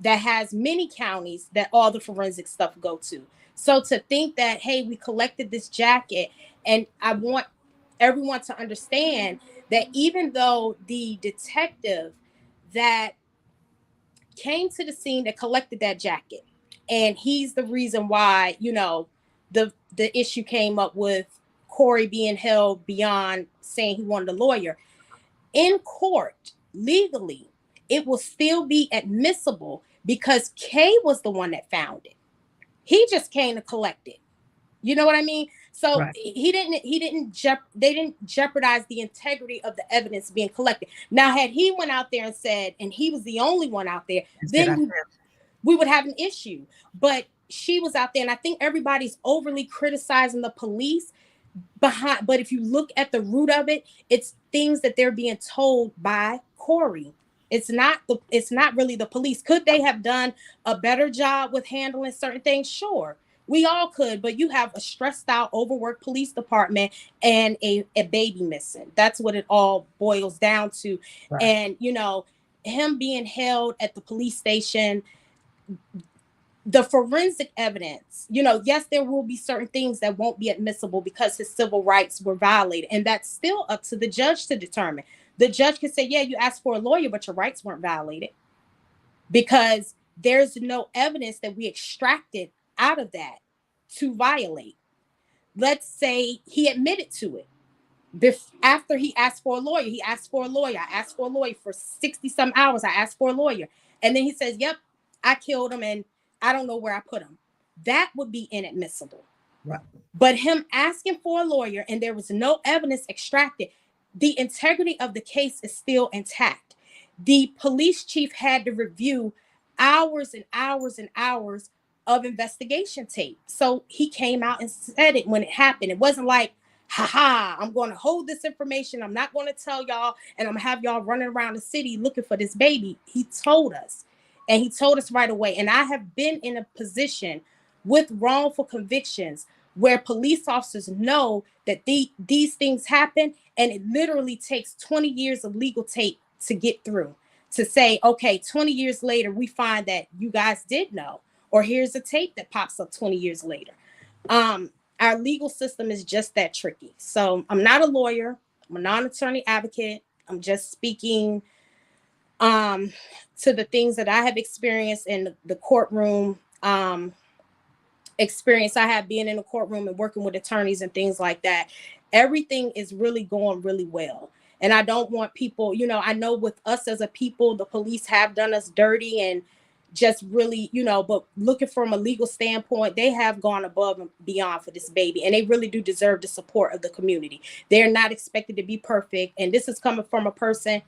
that has many counties that all the forensic stuff go to. So to think that, hey, we collected this jacket, and I want everyone to understand that even though the detective that came to the scene that collected that jacket, and he's the reason why, the issue came up with Corey being held beyond saying he wanted a lawyer. In court, legally, it will still be admissible because Kay was the one that found it. He just came to collect it. You know what I mean? So Right. they didn't jeopardize the integrity of the evidence being collected. Now, had he went out there and said, and he was the only one out there, then we would have an issue. But she was out there, and I think everybody's overly criticizing the police behind. But if you look at the root of it, it's things that they're being told by Corey. It's not really the police. Could they have done a better job with handling certain things? Sure. We all could, but you have a stressed out, overworked police department and a baby missing. That's what it all boils down to. Right. And, him being held at the police station, the forensic evidence, yes, there will be certain things that won't be admissible because his civil rights were violated. And that's still up to the judge to determine. The judge can say, yeah, you asked for a lawyer, but your rights weren't violated because there's no evidence that we extracted out of that to violate. Let's say he admitted to it. After he asked for a lawyer, I asked for a lawyer for 60 some hours. I asked for a lawyer. And then he says, yep, I killed him and I don't know where I put him. That would be inadmissible. Right. But him asking for a lawyer and there was no evidence extracted, the integrity of the case is still intact. The police chief had to review hours and hours and hours of investigation tape. So he came out and said it when it happened. It wasn't like, I'm going to hold this information. I'm not going to tell y'all, and I'm going to have y'all running around the city looking for this baby. He told us, and he told us right away. And I have been in a position with wrongful convictions where police officers know that these things happen, and it literally takes 20 years of legal tape to get through, to say, okay, 20 years later, we find that you guys did know. Or here's a tape that pops up 20 years later. Our legal system is just that tricky. So I'm not a lawyer. I'm a non-attorney advocate. I'm just speaking to the things that I have experienced in the courtroom, experience I have being in the courtroom and working with attorneys and things like that. Everything is really going really well. And I don't want people, I know with us as a people, the police have done us dirty and just really, but looking from a legal standpoint, they have gone above and beyond for this baby. And they really do deserve the support of the community. They're not expected to be perfect. And this is coming from a person,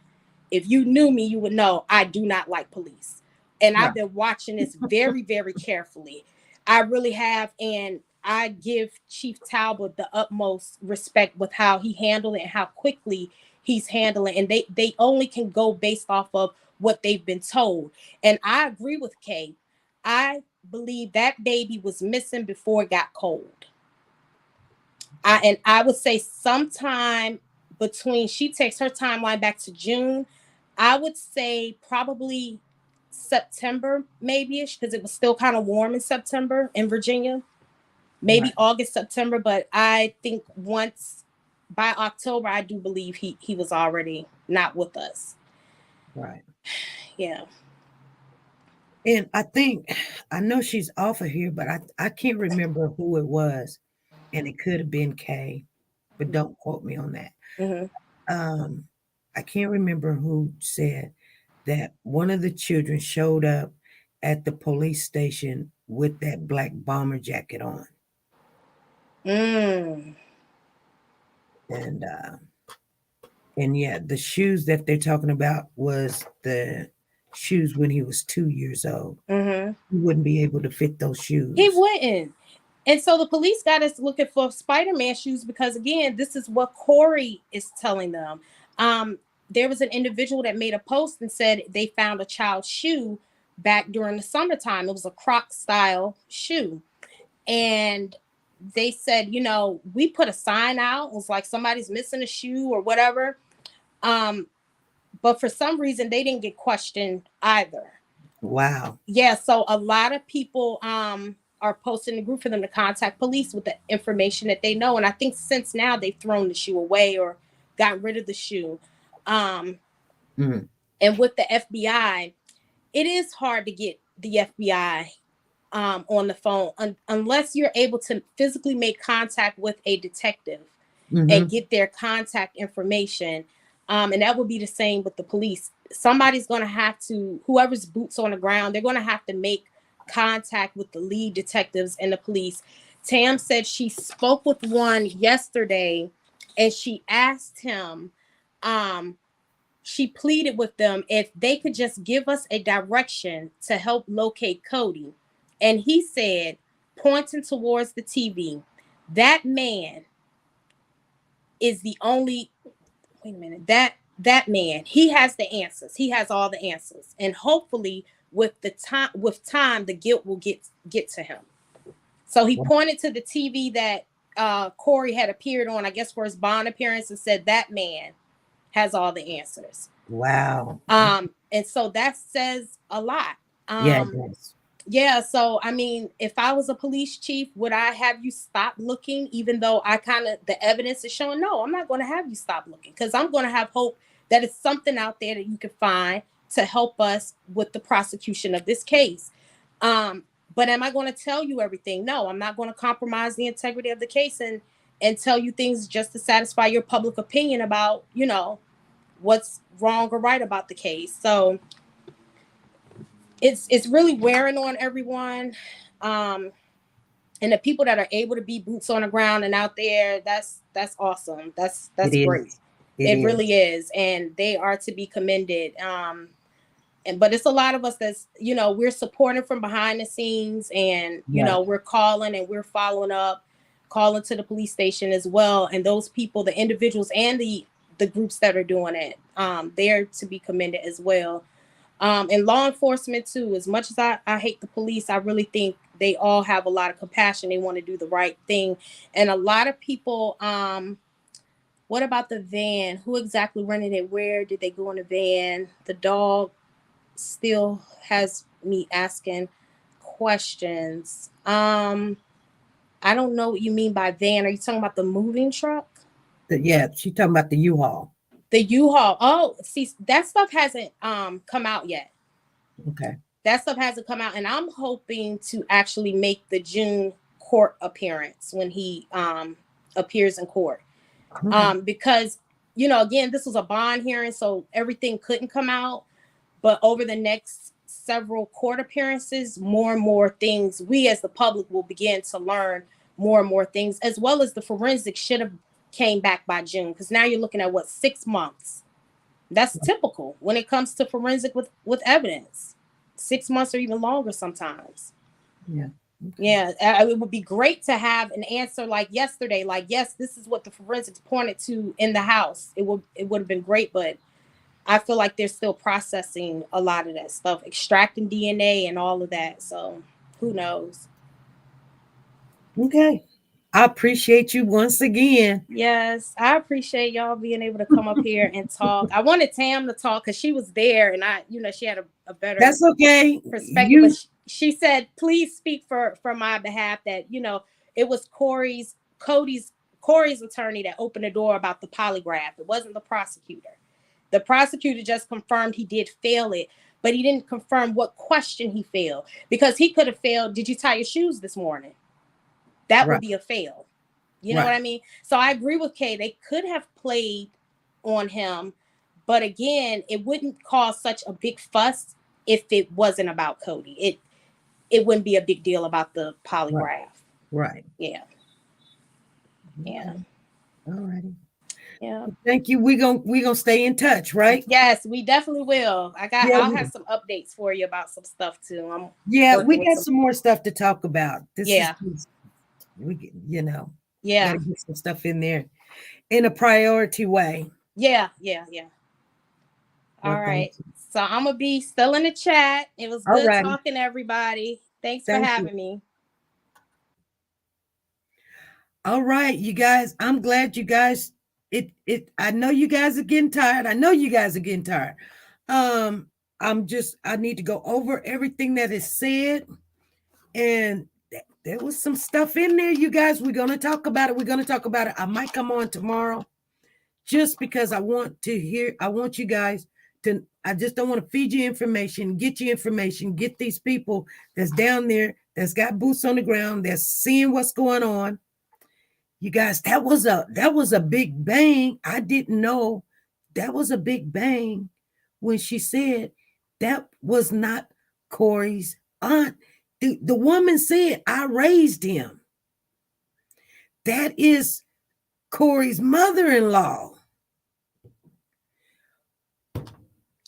if you knew me, you would know I do not like police. And I've been watching this very, very carefully. I really have. And I give Chief Talbot the utmost respect with how he handled it and how quickly he's handling. And they only can go based off of what they've been told. And I agree with Kay. I believe that baby was missing before it got cold. I would say sometime between, she takes her timeline back to June, I would say probably September, maybe-ish, because it was still kind of warm in September in Virginia. Maybe August, September, but I think once by October, I do believe he was already not with us. Right. Yeah. And I know she's off of here, but I can't remember who it was. And it could have been Kay, but don't quote me on that. Mm-hmm. I can't remember who said that one of the children showed up at the police station with that black bomber jacket on. And yeah, the shoes that they're talking about was the shoes when he was 2 years old. Mm-hmm. He wouldn't be able to fit those shoes. He wouldn't. And so the police got us looking for Spider-Man shoes because, again, this is what Corey is telling them. There was an individual that made a post and said they found a child's shoe back during the summertime. It was a Croc style shoe. And they said, we put a sign out. It was like somebody's missing a shoe or whatever. But for some reason, they didn't get questioned either. Wow. Yeah, so a lot of people are posting the group for them to contact police with the information that they know. And I think since now they've thrown the shoe away or got rid of the shoe. And with the FBI, it is hard to get the FBI on the phone unless you're able to physically make contact with a detective and get their contact information. And that would be the same with the police. Somebody's going to have to, whoever's boots on the ground, they're going to have to make contact with the lead detectives and the police. Tam said she spoke with one yesterday and she asked him, she pleaded with them if they could just give us a direction to help locate Cody. And he said, pointing towards the TV, that man is the only, wait a minute, that man, he has the answers. He has all the answers. And hopefully with time, the guilt will get to him. So he pointed to the TV that Corey had appeared on, I guess for his bond appearance, and said that man has all the answers. Wow. And so that says a lot. Yeah, it does. Yeah, so I mean, if I was a police chief, would I have you stop looking, even though the evidence is showing? No, I'm not going to have you stop looking, because I'm going to have hope that it's something out there that you can find to help us with the prosecution of this case. But am I going to tell you everything? No, I'm not going to compromise the integrity of the case and tell you things just to satisfy your public opinion about, what's wrong or right about the case. So it's really wearing on everyone. And the people that are able to be boots on the ground and out there, that's awesome. That's great. It really is. And they are to be commended. But it's a lot of us that's, we're supporting from behind the scenes, and, we're calling and we're following up, calling to the police station as well. And those people, the individuals and the groups that are doing it, they're to be commended as well. And law enforcement too, as much as I hate the police, I really think they all have a lot of compassion. They want to do the right thing. And a lot of people, what about the van? Who exactly rented it? Where did they go in the van? The dog still has me asking questions. I don't know what you mean by van. Are you talking about the moving truck? Yeah, she's talking about the U-Haul. The U-Haul. Oh, see, that stuff hasn't come out yet. Okay. That stuff hasn't come out, and I'm hoping to actually make the June court appearance when he appears in court. Because, again, this was a bond hearing, so everything couldn't come out. But over the next several court appearances, more and more things, we as the public will begin to learn more and more things, as well as the forensics should have came back by June, because now you're looking at 6 months. That's typical when it comes to forensic with evidence. 6 months or even longer sometimes. Yeah. Okay. Yeah, it would be great to have an answer like yesterday, like, yes, this is what the forensics pointed to in the house. It would have been great, but I feel like they're still processing a lot of that stuff, extracting DNA and all of that. So who knows? Okay. I appreciate you once again. Yes, I appreciate y'all being able to come up here and talk. I wanted Tam to talk because she was there, and she had a better That's okay perspective. But she said, please speak for my behalf, that it was Cody's attorney that opened the door about the polygraph. It wasn't the prosecutor. The prosecutor just confirmed he did fail it, but he didn't confirm what question he failed, because he could have failed, did you tie your shoes this morning? That would be a fail. You know what I mean? So I agree with Kay. They could have played on him, but again, it wouldn't cause such a big fuss if it wasn't about Cody. It wouldn't be a big deal about the polygraph. Right. Yeah. Yeah. All righty. Yeah. Thank you. We're gonna stay in touch, right? Yes, we definitely will. I'll have some updates for you about some stuff too. We got some more stuff to talk about. Gotta get some stuff in there in a priority way. Yeah. All right. So I'm gonna be still in the chat. It was good talking to everybody. Thanks for having me. All right, you guys. I'm glad you guys. I know you guys are getting tired. I need to go over everything that is said. And there was some stuff in there, you guys. We're going to talk about it. I might come on tomorrow just because I want you guys to, I just don't want to feed you information, get these people that's down there, that's got boots on the ground, that's seeing what's going on. You guys, that was a big bang. I didn't know that was a big bang when she said that was not Corey's aunt. The woman said, I raised him. That is Corey's mother-in-law.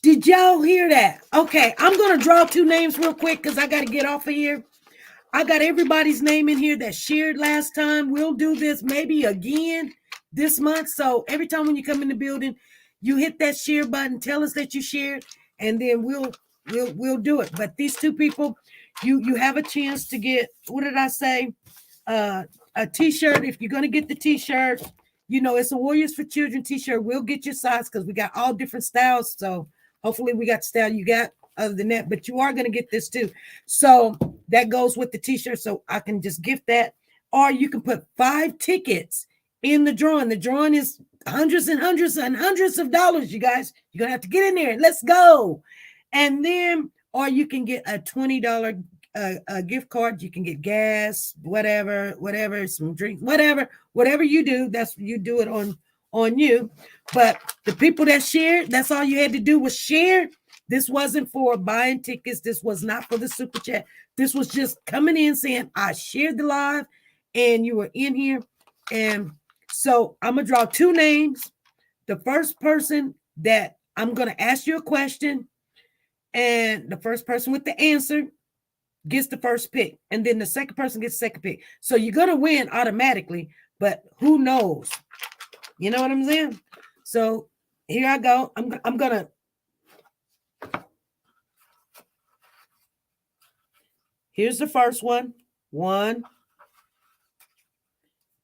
Did y'all hear that? Okay, I'm going to draw 2 names real quick because I got to get off of here. I got everybody's name in here that shared last time. We'll do this maybe again this month. So every time when you come in the building, you hit that share button, tell us that you shared, and then we'll do it. But these 2 people, you have a chance to get, what did I say? A t-shirt. If you're going to get the t-shirt, it's a Warriors for Children t-shirt. We'll get your size because we got all different styles. So hopefully we got the style you got other than that, but you are going to get this too. So that goes with the t-shirt. So I can just gift that, or you can put 5 tickets in the drawing. The drawing is hundreds and hundreds and hundreds of dollars, you guys. You're going to have to get in there and let's go. And then, or you can get a $20 gift card. You can get gas, whatever, some drinks, whatever you do. You do it on you. But the people that shared, that's all you had to do was share. This wasn't for buying tickets. This was not for the super chat. This was just coming in saying, I shared the live and you were in here. And so I'm going to draw 2 names. The first person that I'm going to ask you a question, and the first person with the answer gets the first pick. And then the second person gets the second pick. So you're going to win automatically, but who knows? You know what I'm saying? So here I go. I'm going to. Here's the first one. 1.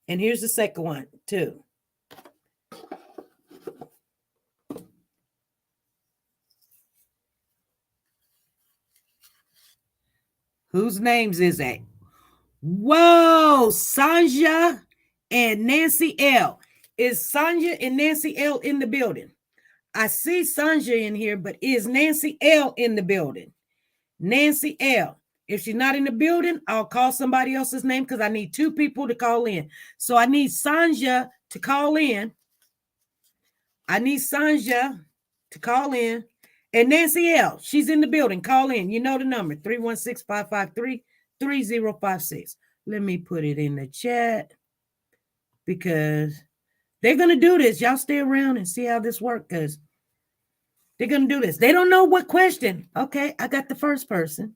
And here's the second one. 2. Whose names is that? Whoa, Sanja and Nancy L. Is Sanja and Nancy L in the building? I see Sanja in here, but is Nancy L in the building? Nancy L. If she's not in the building, I'll call somebody else's name because I need 2 people to call in. So I need Sanja to call in. And Nancy L., she's in the building. Call in. You know the number, 316-553-3056. Let me put it in the chat because they're going to do this. Y'all stay around and see how this works because they're going to do this. They don't know what question. Okay, I got the first person.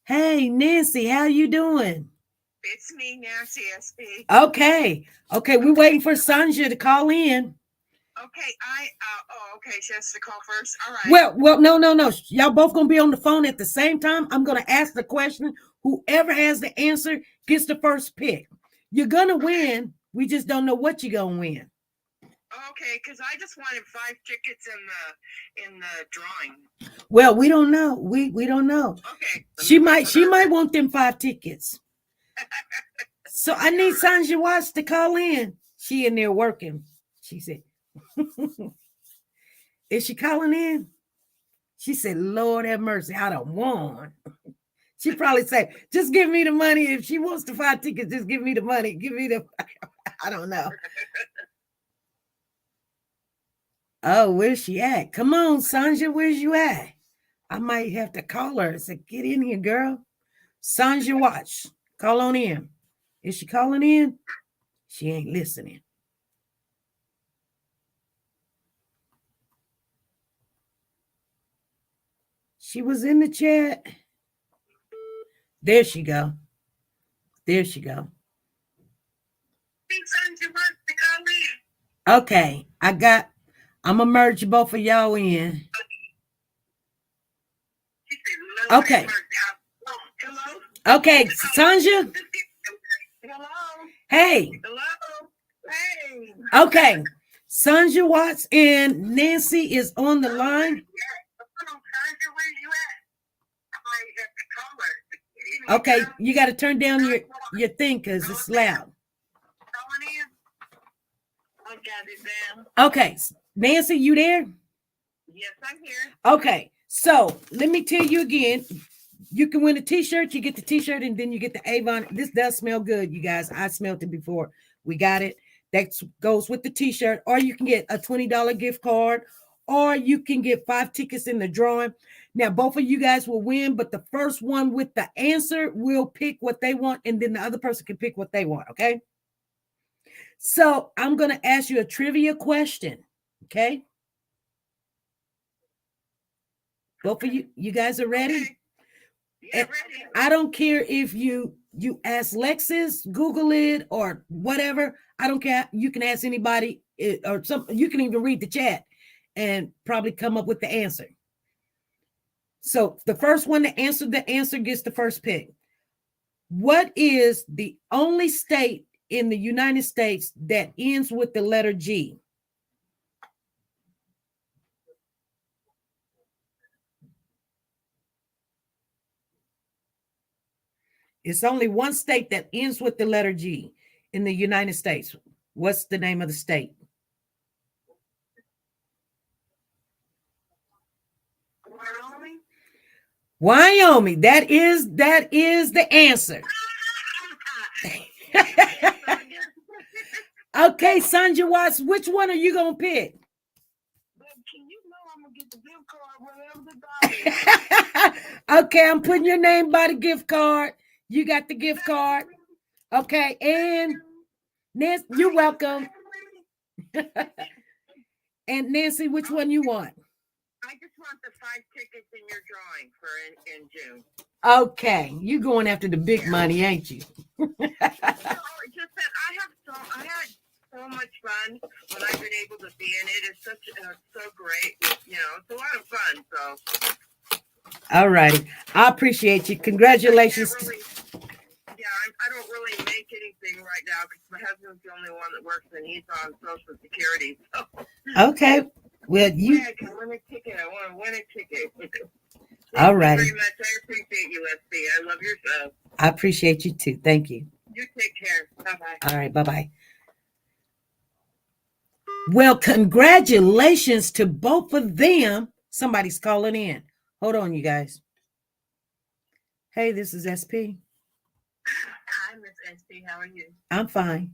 Hey, Nancy, how you doing? It's me, Nancy SP. Okay, we're waiting for Sanja to call in. Okay, okay, she has to call first. All right. Well, no. Y'all both gonna be on the phone at the same time. I'm gonna ask the question. Whoever has the answer gets the first pick. You're gonna win. We just don't know what you're gonna win. Okay, because I just wanted 5 tickets in the drawing. Well, we don't know. We don't know. Okay. She might want them 5 tickets. So I need Sanja Watts to call in. She in there working. She said. Is she calling in? She said, Lord have mercy, I don't want. She probably say, just give me the money. If she wants to 5 tickets, just give me the money. Give me the, I don't know. Oh, where's she at? Come on, Sanja, where's you at? I might have to call her and say, get in here, girl. Sanja Watts, call on in. Is she calling in? She ain't listening. She was in the chat. There she go. There she go. Okay, I'm gonna merge both of y'all in. Okay. Okay, Sanja. Hello. Hey. Hello. Hey. Okay. Sanja Watts and Nancy is on the line. Okay, you got to turn down your thing because it's loud. I got it down. Okay, Nancy, you there? Yes, I'm here. Okay, so let me tell you again. You can win a t-shirt. You get the t-shirt and then you get the Avon. This does smell good, you guys. I smelled it before. We got it. That goes with the t-shirt. Or you can get a $20 gift card. Or you can get 5 tickets in the drawing. Now, both of you guys will win, but the first one with the answer will pick what they want, and then the other person can pick what they want, okay? So I'm going to ask you a trivia question, okay? Both of you guys are ready? Okay. Yeah, ready. I don't care if you ask Lexus, Google it, or whatever. I don't care. You can ask anybody, or some. You can even read the chat and probably come up with the answer. So the first one to answer the answer gets the first pick. What is the only state in the United States that ends with the letter G? It's only one state that ends with the letter G in the United States. What's the name of the state? Wyoming? Wyoming. That is the answer. Okay, Sandra Watts, which one are you gonna pick? Can you know I'm gonna get the gift card, whatever the dollar? Okay, I'm putting your name by the gift card. You got the gift card. Okay, and Nancy, you're welcome. And Nancy, which one you want? I just want the 5 tickets in your drawing for in June. Okay, you going after the big money, ain't you? No, just that I had so much fun when I've been able to be in it. It's so great. You know, it's a lot of fun. So. All righty, I appreciate you. Congratulations. I don't really make anything right now because my husband's the only one that works and he's on Social Security. So. Okay, well you. Yeah, I can win a ticket. I want to win a ticket. All right. Thank you very much. I appreciate you, SB. I love your show. I appreciate you too. Thank you. You take care. Bye-bye. All right. Bye-bye. Well, congratulations to both of them. Somebody's calling in. Hold on, you guys. Hey, this is SP. Hi, Miss SP. How are you? I'm fine.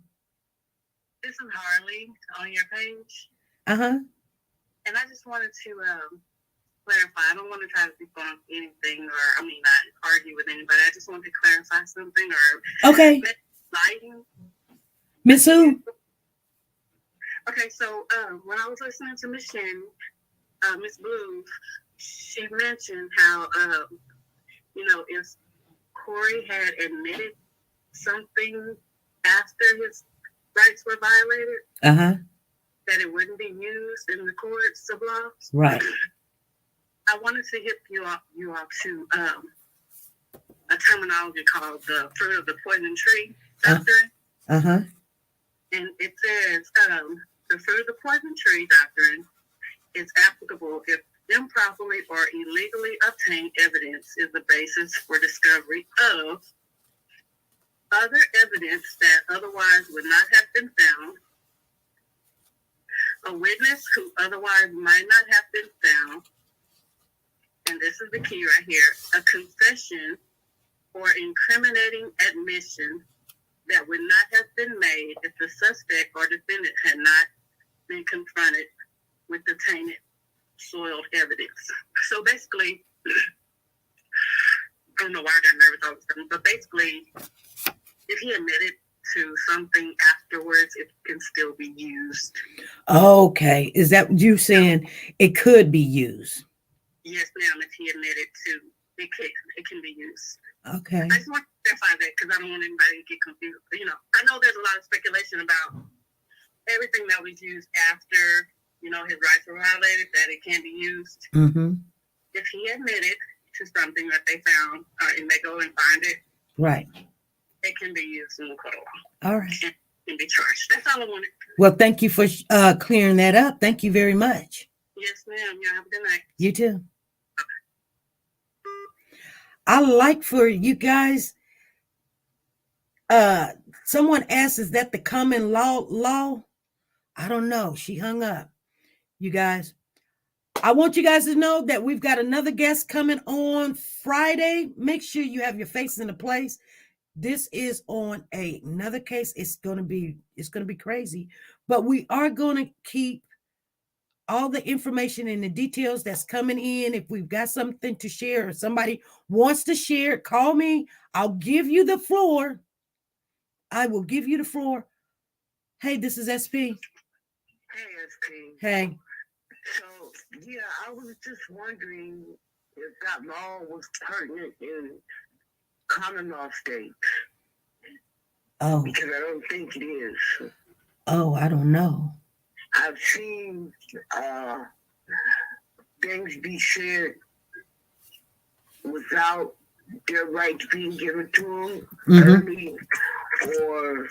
This is Harley on your page. Uh-huh. And I just wanted to clarify. I don't want to try to speak on anything not argue with anybody. I just wanted to clarify something or okay. Lighting. Miss who? Okay, so when I was listening to Miss Shen, Miss Blue, she mentioned how if Corey had admitted something after his rights were violated, that it wouldn't be used in the courts of law. Right. I wanted to hit you off to a terminology called the fruit of the poison tree doctrine. And it says the fruit of the poison tree doctrine is applicable if improperly or illegally obtained evidence is the basis for discovery of other evidence that otherwise would not have been found, a witness who otherwise might not have been found, and this is the key right here, a confession or incriminating admission that would not have been made if the suspect or defendant had not been confronted with the tainted, soiled evidence. So basically, I don't know why I got nervous all of a sudden, but basically, if he admitted to something afterwards, it can still be used. Okay. Is that you saying it could be used? Yes, ma'am. If he admitted to it can be used. Okay. I just want to clarify that because I don't want anybody to get confused. I know there's a lot of speculation about everything that was used after, his rights were violated, that it can be used. If he admitted to something that they found and they go and find it, right, it can be used in the court of law. All right. It can be charged. That's all I wanted. Well, thank you for clearing that up. Thank you very much. Yes, ma'am. Y'all have a good night. You too. I like for you guys. Someone asked, is that the common law? I don't know. She hung up. You guys, I want you guys to know that we've got another guest coming on Friday. Make sure you have your faces in a place. This is on another case. It's gonna be crazy, but we are gonna keep all the information and the details that's coming in. If we've got something to share or somebody wants to share, call me. I'll give you the floor. I will give you the floor. Hey, this is SP. Hey, SP. Hey. So, yeah, I was just wondering if that law was pertinent in common law states. Oh. Because I don't think it is. Oh, I don't know. I've seen things be said without their rights being given to them early, or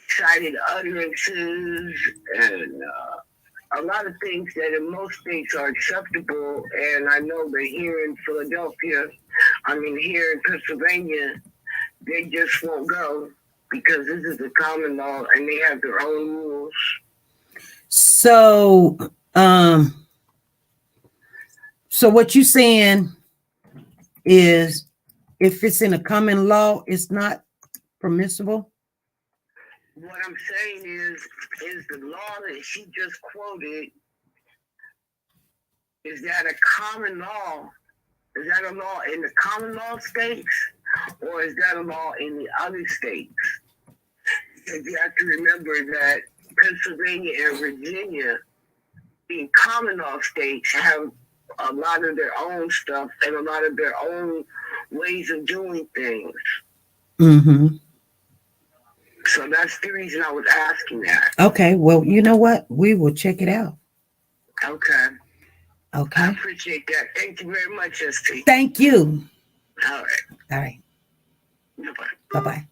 cited utterances, and a lot of things that in most states are acceptable. And I know that here in here in Pennsylvania, they just won't go because this is a common law and they have their own rules. So, so what you're saying is, if it's in a common law, it's not permissible? What I'm saying is the law that she just quoted, is that a common law? Is that a law in the common law states, or is that a law in the other states? Because you have to remember that Pennsylvania and Virginia, being common law states, have a lot of their own stuff and a lot of their own ways of doing things. Mm-hmm. So that's the reason I was asking that. Okay, well, you know what? We will check it out. Okay. Okay. I appreciate that. Thank you very much, ST. Thank you. All right. All right. Bye-bye. Bye-bye.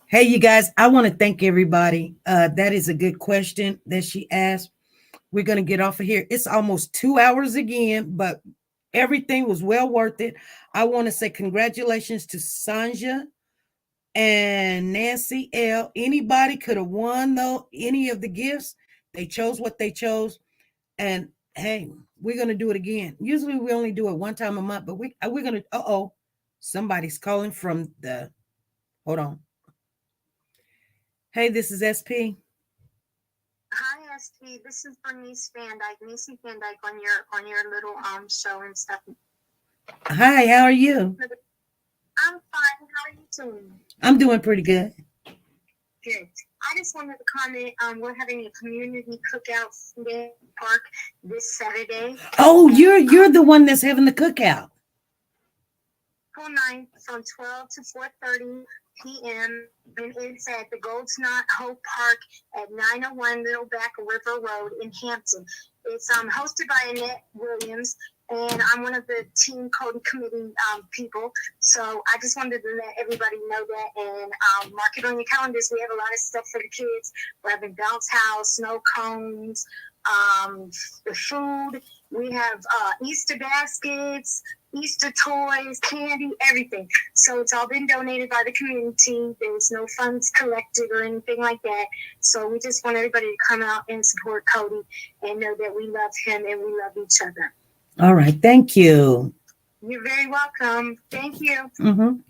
Hey, you guys, I want to thank everybody. That is a good question that she asked. We're going to get off of here. It's almost 2 hours again, but everything was well worth it. I want to say congratulations to Sanja and Nancy L. Anybody could have won, though, any of the gifts. They chose what they chose. And hey, we're going to do it again. Usually we only do it one time a month, but we're going to, somebody's calling from the, hold on. Hey, this is SP. Hi, SP. This is Bernice Van Dyke, Nisi Van Dyke on your little show and stuff. Hi, how are you? I'm fine. How are you doing? I'm doing pretty good. Good. I just wanted to comment. We're having a community cookout in park this Saturday. Oh, you're the one that's having the cookout. April 9th from 12 to 4:30 p.m. and it's at the Gold's Knot Hope Park at 901 Little Back River Road in Hampton. It's hosted by Annette Williams, and I'm one of the Team Codi Committee people. So I just wanted to let everybody know that, and mark it on your calendars. We have a lot of stuff for the kids. We're having bounce house, snow cones, the food. We have Easter baskets, Easter toys, candy, everything. So it's all been donated by the community. There's no funds collected or anything like that. So we just want everybody to come out and support Cody and know that we love him and we love each other. All right. Thank you. You're very welcome. Thank you. Mm-hmm.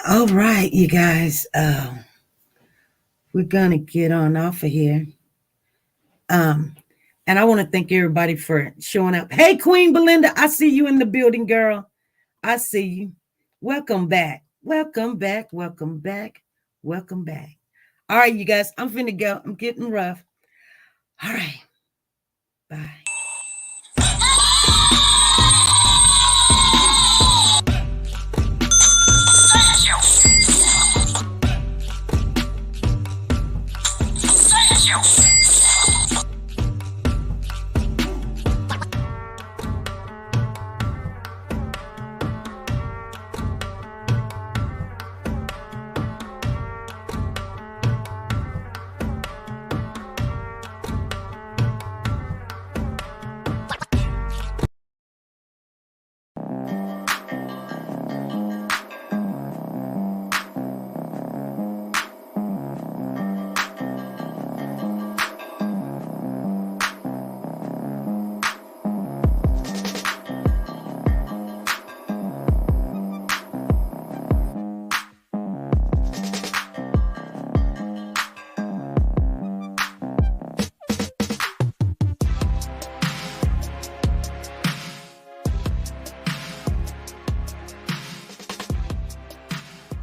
All right, you guys. We're going to get on off of here. And I want to thank everybody for showing up. Hey, Queen Belinda, I see you in the building, girl. I see you. Welcome back. Welcome back. Welcome back. Welcome back. All right, you guys, I'm finna go. I'm getting rough. All right. Bye.